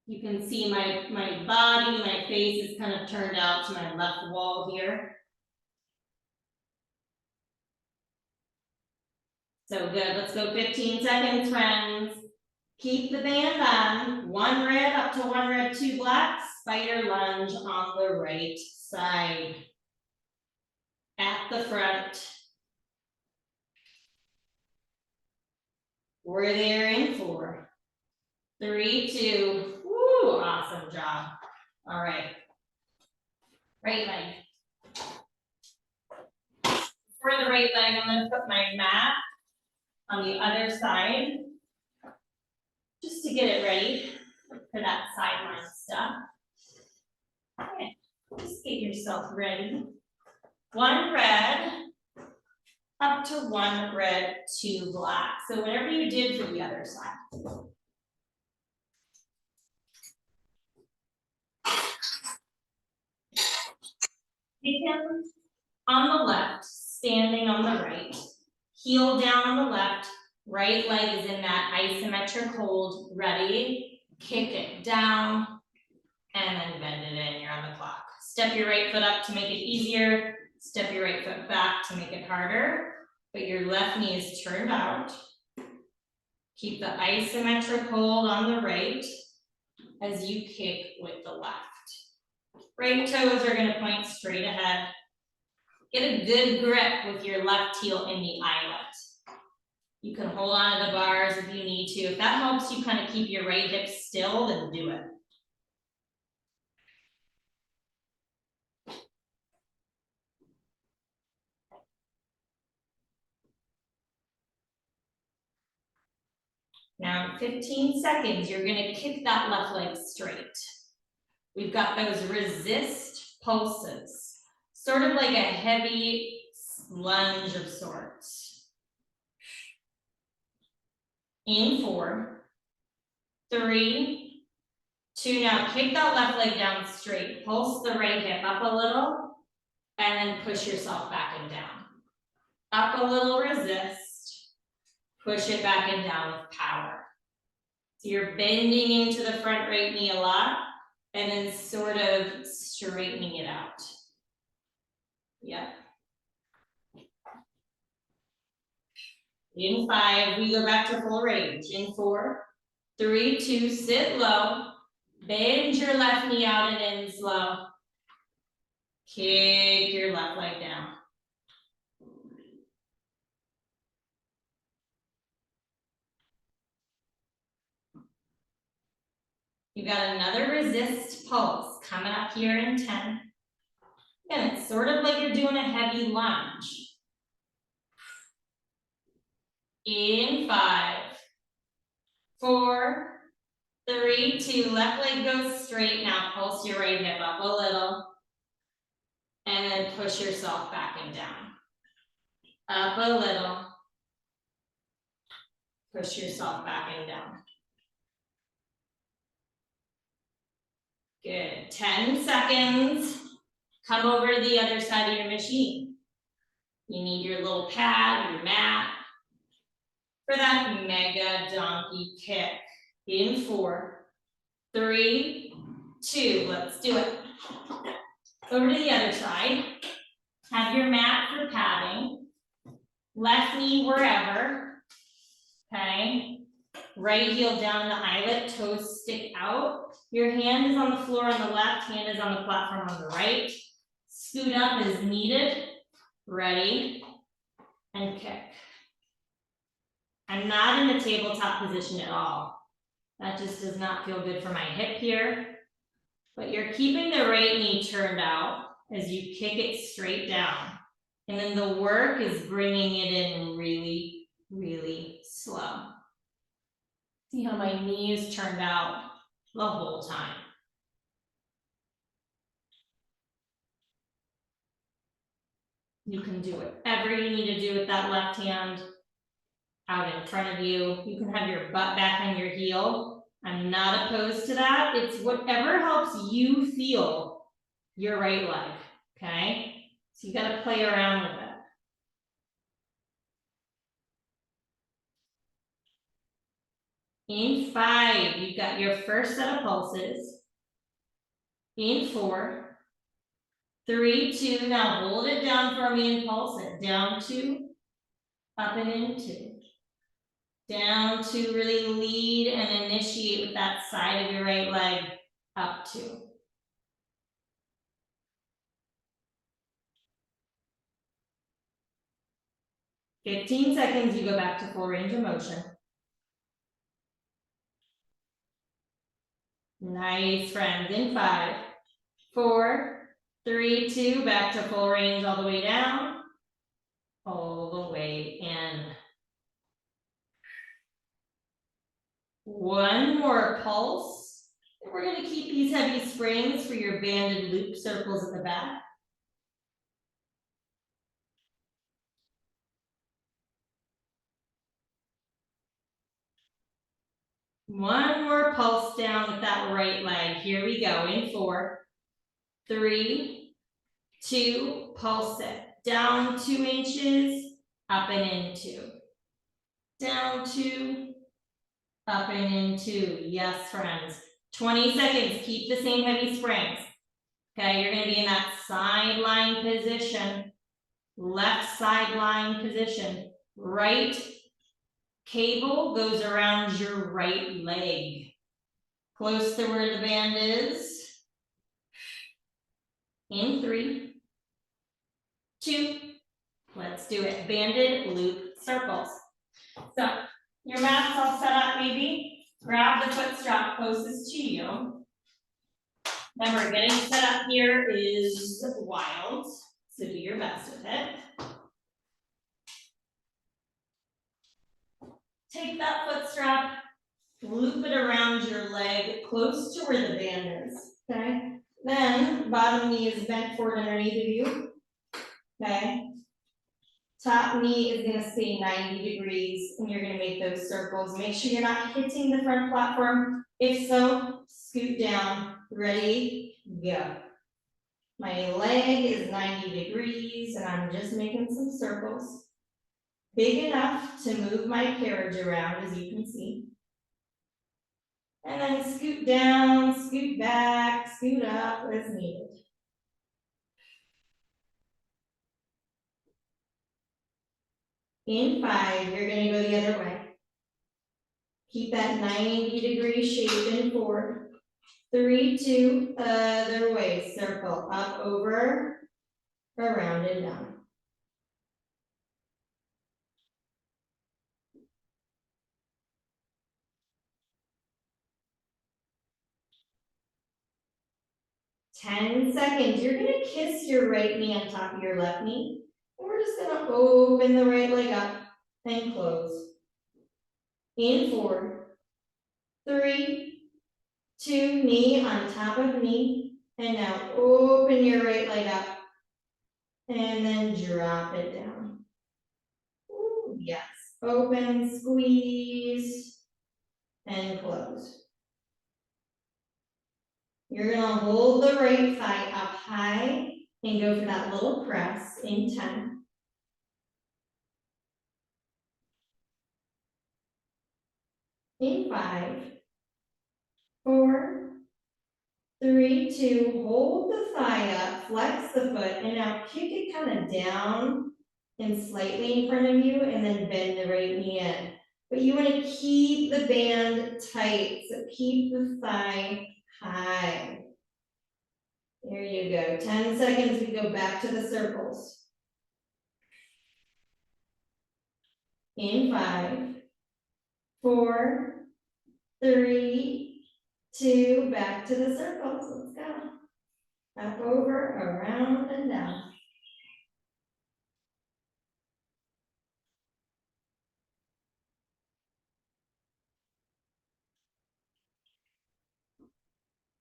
You can see my body, my face is kind of turned out to my left wall here. So good, let's go 15 seconds, friends. Keep the band on. 1 red up to 1 red, 2 black. Spider lunge on the right side. At the front. We're there in 4, 3, 2. Woo, awesome job. All right. Right leg. For the right leg, I'm going to put my mat on the other side. Just to get it ready for that sideline stuff. Okay. Just get yourself ready. 1 red. Up to 1 red, 2 black. So whatever you did for the other side. Take him on the left, standing on the right. Heel down on the left. Right leg is in that isometric hold. Ready? Kick it down. And then bend it in. You're on the clock. Step your right foot up to make it easier. Step your right foot back to make it harder. But your left knee is turned out. Keep the isometric hold on the right as you kick with the left. Right toes are going to point straight ahead. Get a good grip with your left heel in the eyelet. You can hold on to the bars if you need to. If that helps you kind of keep your right hip still, then do it. Now in 15 seconds, you're going to kick that left leg straight. We've got those resist pulses, sort of like a heavy lunge of sorts. In 4, 3, 2, now kick that left leg down straight. Pulse the right hip up a little, and then push yourself back and down. Up a little, resist. Push it back and down with power. So you're bending into the front right knee a lot, and then sort of straightening it out. Yep. In 5, we go back to full range. In 4, 3, 2, sit low. Bend your left knee out and in slow. Kick your left leg down. You got another resist pulse coming up here in 10. And it's sort of like you're doing a heavy lunge. In 5, 4, 3, 2, left leg goes straight. Now pulse your right hip up a little. And And then push yourself back and down. Up a little. Push yourself back and down. Good. 10 seconds. Come over to the other side of your machine. You need your little pad, your mat, for that mega donkey kick. In 4, 3, 2, let's do it. Over to the other side. Have your mat for padding. Left knee wherever. Okay. Right heel down in the eyelet, toes stick out. Your hand is on the floor on the left, hand is on the platform on the right. Scoot up as needed. Ready, and kick. I'm not in the tabletop position at all. That just does not feel good for my hip here. But you're keeping the right knee turned out as you kick it straight down. And then the work is bringing it in really, really slow. See how my knee is turned out the whole time. You can do whatever you need to do with that left hand out in front of you. You can have your butt back on your heel. I'm not opposed to that. It's whatever helps you feel your right leg, okay? So you gotta play around with it. In 5, you've got your first set of pulses. In 4, 3, 2, now hold it down for me and pulse it. Down 2, up and into. Down 2, really lead and initiate with that side of your right leg. Up 2. "15 seconds, you go back to full range of motion. Nice, friends. In 5, 4, 3, 2, back to full range all the way down, all the way in. One more pulse. We're going to keep these heavy springs for your banded loop circles at the back. One more pulse down with that right leg. Here we go. In 4, 3, 2, pulse it. Down 2 inches, up and into. Down 2, up and into. Yes, friends. 20 seconds. Keep the same heavy springs. Okay, you're going to be in that sideline position. Left sideline position. Right cable goes around your right leg. Close to where the band is. In 3, 2, let's do it. Banded loop circles. So your mat's all set up, maybe. Grab the foot strap closest to you. Remember, getting set up here is wild, so do your best with it. Take that foot strap, loop it around your leg close to where the band is, okay? Then bottom knee is bent forward underneath of you, okay? Top knee is gonna stay 90 degrees and you're gonna make those circles. Make sure you're not hitting the front platform. If so, scoot down, ready, go. My leg is 90 degrees and I'm just making some circles. Big enough to move my carriage around, as you can see. And then scoot down, scoot back, scoot up as needed. In 5, you're gonna go the other way. Keep that 90-degree shape in 4, 3, 2, other way, circle, up, over, around and down. Ten seconds, you're gonna kiss your right knee on top of your left knee. And we're just gonna open the right leg up and close. In 4, 3, 2, knee on top of knee. And now open your right leg up and then drop it down. Ooh, yes, open, squeeze, and close. You're gonna hold the right thigh up high and go for that little press in 10. In 5, 4, 3, 2, hold the thigh up, flex the foot, and now kick it kind of down and slightly in front of you, and then bend the right knee in. But you want to keep the band tight, so keep the thigh high. There you go. 10 seconds, we go back to the circles. In 5, 4, 3, 2, back to the circles. Let's go. Up, over, around, and down.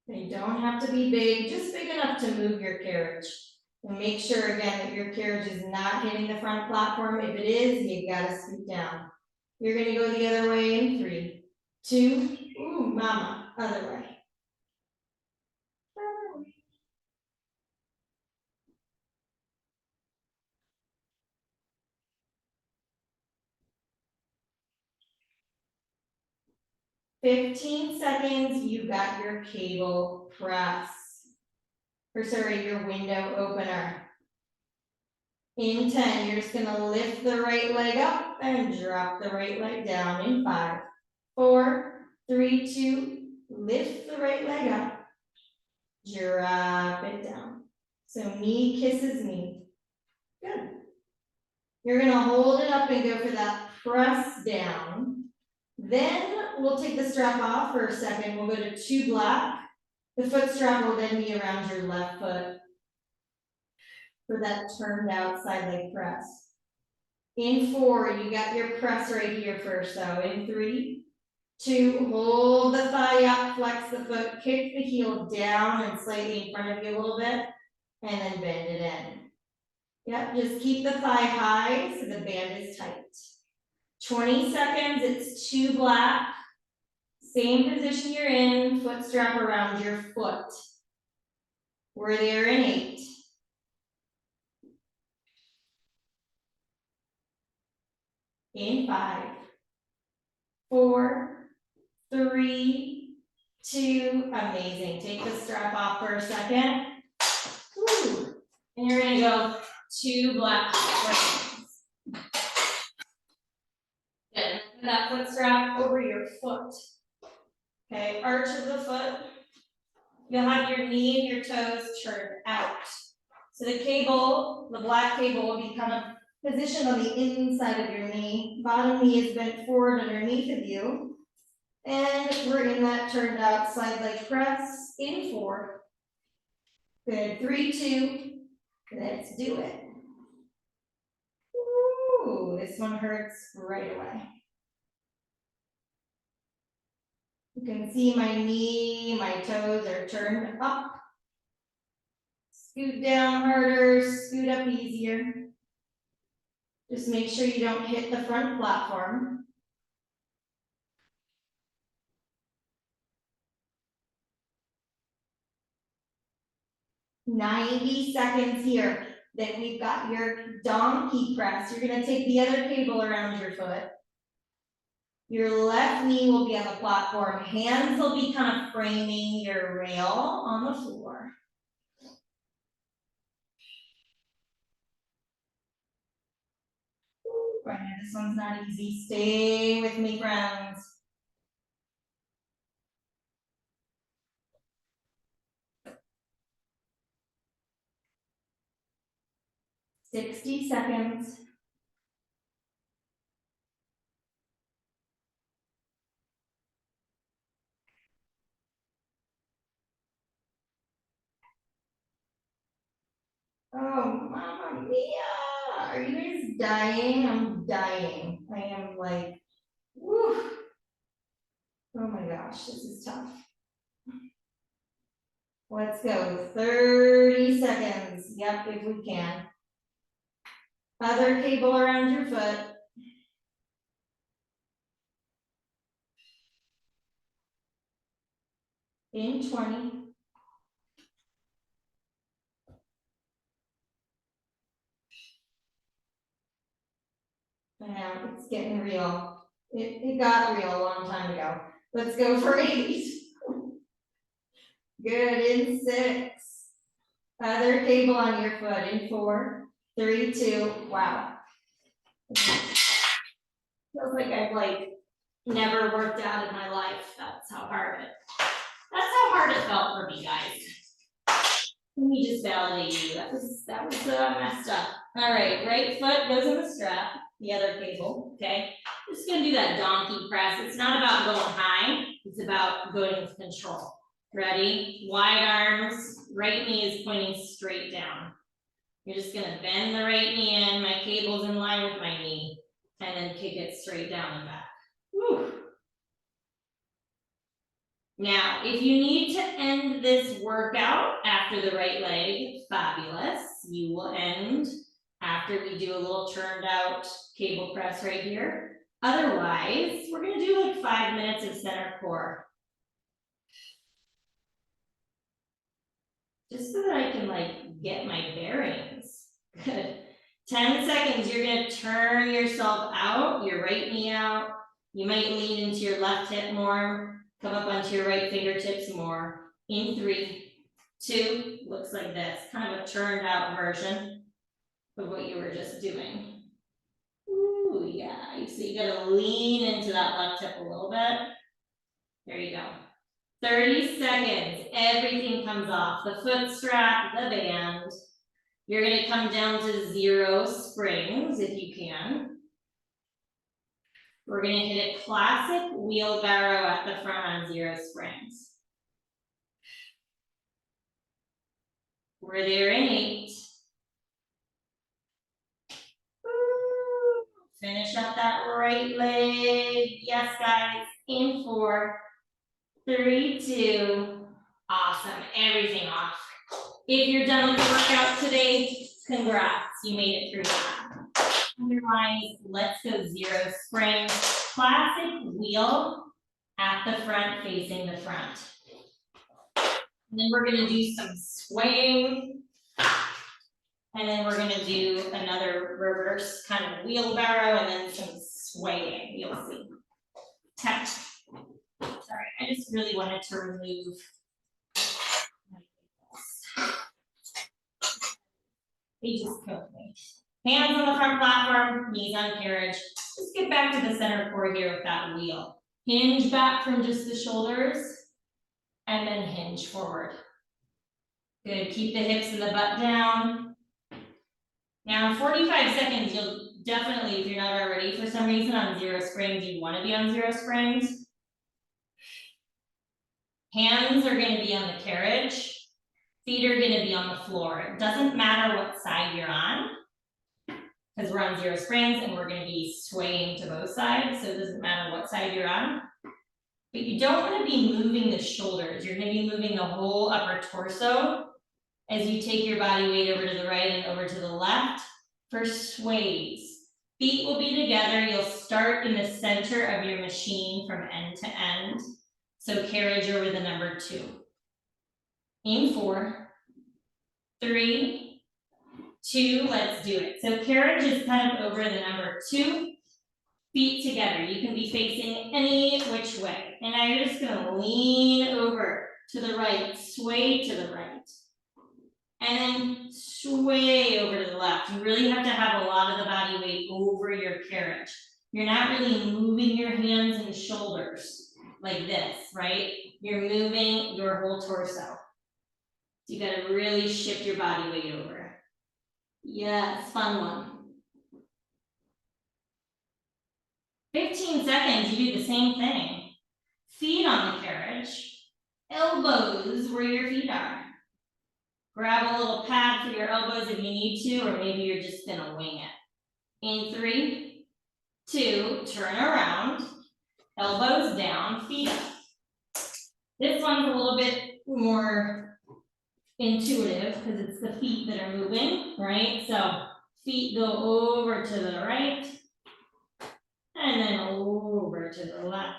They don't have to be big, just big enough to move your carriage. And make sure again that your carriage is not hitting the front platform. If it is, you gotta scoot down. You're gonna go the other way in 3, 2, ooh, mama, other way. 15 seconds, you got your cable press. Or sorry, your window opener. In 10, you're just gonna lift the right leg up and drop the right leg down in 5, 4, 3, 2, lift the right leg up, drop it down. So knee kisses knee. Good. You're gonna hold it up and go for that press down. Then we'll take the strap off for a second. We'll go to 2 black. The foot strap will then be around your left foot for that turned out side leg press. In 4, you got your press right here first though. In 3, 2, hold the thigh up, flex the foot, kick the heel down and slightly in front of you a little bit, and then bend it in. Yep, just keep the thigh high so the band is tight. 20 seconds, it's 2 black. Same position you're in, foot strap around your foot. We're there in 8. In 5, 4, 3, 2, amazing. Take the strap off for a second. Woo. And you're gonna go 2 black springs. Good. Put that foot strap over your foot. Okay, arch of the foot. You'll have your knee and your toes turned out. So the cable, the black cable will be kind of positioned on the inside of your knee. Bottom knee is bent forward underneath of you. And we're in that turned out side leg press in 4. Good, 3, 2, let's do it. Ooh, this one hurts right away. You can see my knee, my toes are turned up. Scoot down harder, scoot up easier. Just make sure you don't hit the front platform. "90 seconds here. Then we've got your donkey press. You're gonna take the other cable around your foot. Your left knee will be on the platform. Hands will be kind of framing your rail on the floor. Ooh, I know this one's not easy. Stay with me, friends. "60 seconds. Oh, Mamma Mia! Are you guys dying? I'm dying. I am like, woo. Oh my gosh, this is tough. Let's go. 30 seconds. Yep, if we can. Other cable around your foot. In 20. Now it's getting real. It got real a long time ago. Let's go for 8. Good, in 6. Other cable on your foot in 4, 3, 2, wow. Feels like I've never worked out in my life. That's how hard it felt for me, guys. Let me just validate you. That was messed up. All right foot goes in the strap, the other cable, okay? Just gonna do that donkey press. It's not about going high, it's about going with control. Ready? Wide arms, right knee is pointing straight down. You're just gonna bend the right knee in, my cable's in line with my knee, and then kick it straight down and back. Woo. Now, if you need to end this workout after the right leg, fabulous. You will end after we do a little turned out cable press right here. Otherwise, we're gonna do like 5 minutes of center core. Just so that I can get my bearings. Good. 10 seconds, you're gonna turn yourself out, your right knee out. You might lean into your left hip more, come up onto your right fingertips more. In 3, 2, looks like this, kind of a turned out version of what you were just doing. Ooh, yeah, so you gotta lean into that left hip a little bit. There you go. 30 seconds, everything comes off, the foot strap, the band. You're gonna come down to 0 springs if you can. We're gonna hit a classic wheelbarrow at the front on 0 springs. We're there in 8. Woo. Finish up that right leg. Yes, guys, in 4, 3, 2, awesome, everything off. If you're done with the workout today, congrats, you made it through that. Otherwise, let's go 0 springs, classic wheel at the front, facing the front. And then we're gonna do some swaying. And then we're gonna do another reverse kind of wheelbarrow and then some swaying, you'll see. Tap. Sorry, I just really wanted to remove. They just killed me. Hands on the front platform, knees on carriage. Just get back to the center core here with that wheel. Hinge back from just the shoulders, and then hinge forward. Good, keep the hips and the butt down. Now in 45 seconds, you'll definitely, if you're not already for some reason on 0 springs, you wanna be on 0 springs. Hands are gonna be on the carriage. Feet are gonna be on the floor. It doesn't matter what side you're on, because we're on 0 springs and we're gonna be swaying to both sides, so it doesn't matter what side you're on. But you don't wanna be moving the shoulders. You're gonna be moving the whole upper torso as you take your body weight over to the right and over to the left for sways. Feet will be together. You'll start in the center of your machine from end to end. So carriage over the number 2. In 4, 3, 2, let's do it. So carriage is kind of over the number 2, feet together. You can be facing any which way. And now you're just gonna lean over to the right, sway to the right. And then sway over to the left. You really have to have a lot of the body weight over your carriage. You're not really moving your hands and shoulders like this, right? You're moving your whole torso. So you gotta really shift your body weight over. Yes, fun one. 15 seconds, you do the same thing. Feet on the carriage, elbows where your feet are. Grab a little pad for your elbows if you need to, or maybe you're just gonna wing it. In 3, 2, turn around, elbows down, feet up. This one's a little bit more intuitive because it's the feet that are moving, right? So Feet go over to the right. And then over to the left.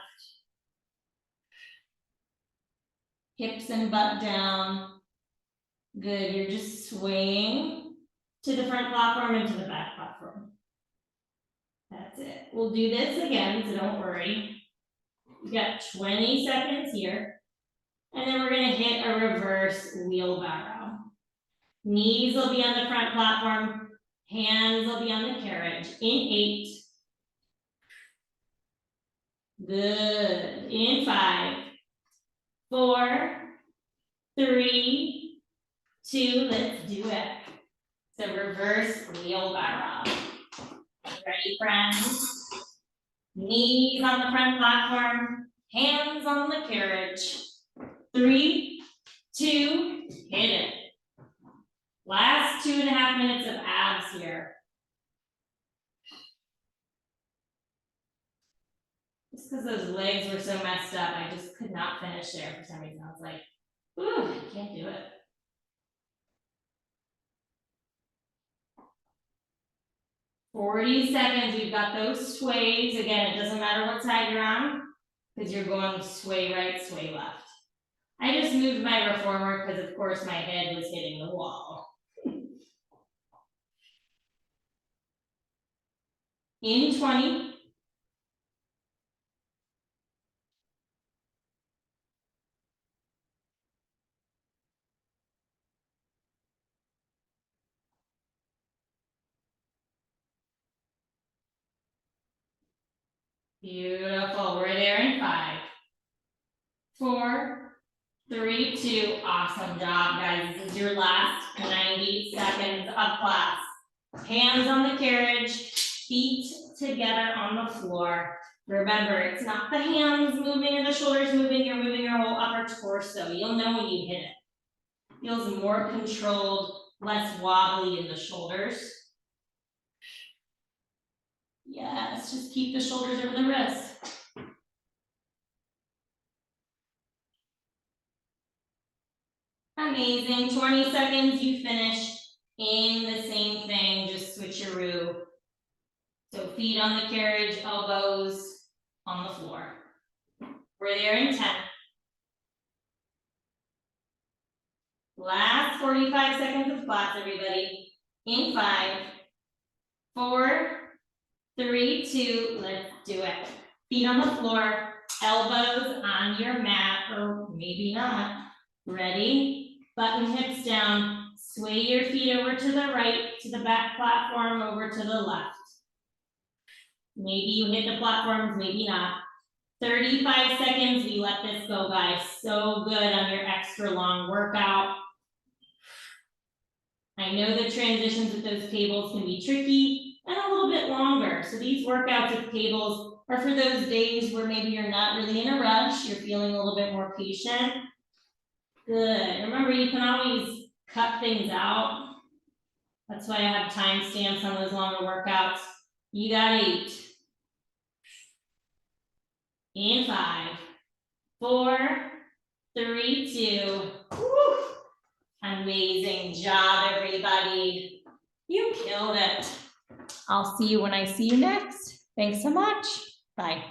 Hips and butt down. Good, you're just swaying to the front platform and to the back platform. That's it. We'll do this again, so don't worry. You got 20 seconds here. And then we're gonna hit a reverse wheelbarrow. Knees will be on the front platform, hands will be on the carriage. In 8. Good. In 5, 4, 3, 2, let's do it. So reverse wheelbarrow. Ready, friends? Knees on the front platform, hands on the carriage. 3, 2, hit it. Last 2.5 minutes of abs here. Just because those legs were so messed up, I just could not finish there for some reason. I was like, ooh, I can't do it. "40 seconds, we've got those sways. Again, it doesn't matter what side you're on, because you're going sway right, sway left. I just moved my reformer because of course my head was hitting the wall. In 20. Beautiful, we're there in 5, 4, 3, 2, awesome job, guys. This is your last 90 seconds of class. Hands on the carriage, feet together on the floor. Remember, it's not the hands moving or the shoulders moving, you're moving your whole upper torso. You'll know when you hit it. Feels more controlled, less wobbly in the shoulders. Yes, just keep the shoulders over the wrists. Amazing, 20 seconds, you finish in the same thing, just switcheroo. So feet on the carriage, elbows on the floor. We're there in 10. Last 45 seconds of class, everybody. In 5, 4, 3, 2, let's do it. Feet on the floor, elbows on your mat, or maybe not. Ready? Button hips down, sway your feet over to the right, to the back platform, over to the left. Maybe you hit the platforms, maybe not. 35 seconds, we let this go, guys. So good on your extra long workout. I know the transitions with those cables can be tricky and a little bit longer. So these workouts with cables are for those days where maybe you're not really in a rush, you're feeling a little bit more patient. Good. Remember, you can always cut things out. That's why I have timestamps on those longer workouts. You got 8. In 5, 4, 3, 2. Woo. Amazing job, everybody. You killed it. I'll see you when I see you next. Thanks so much. Bye.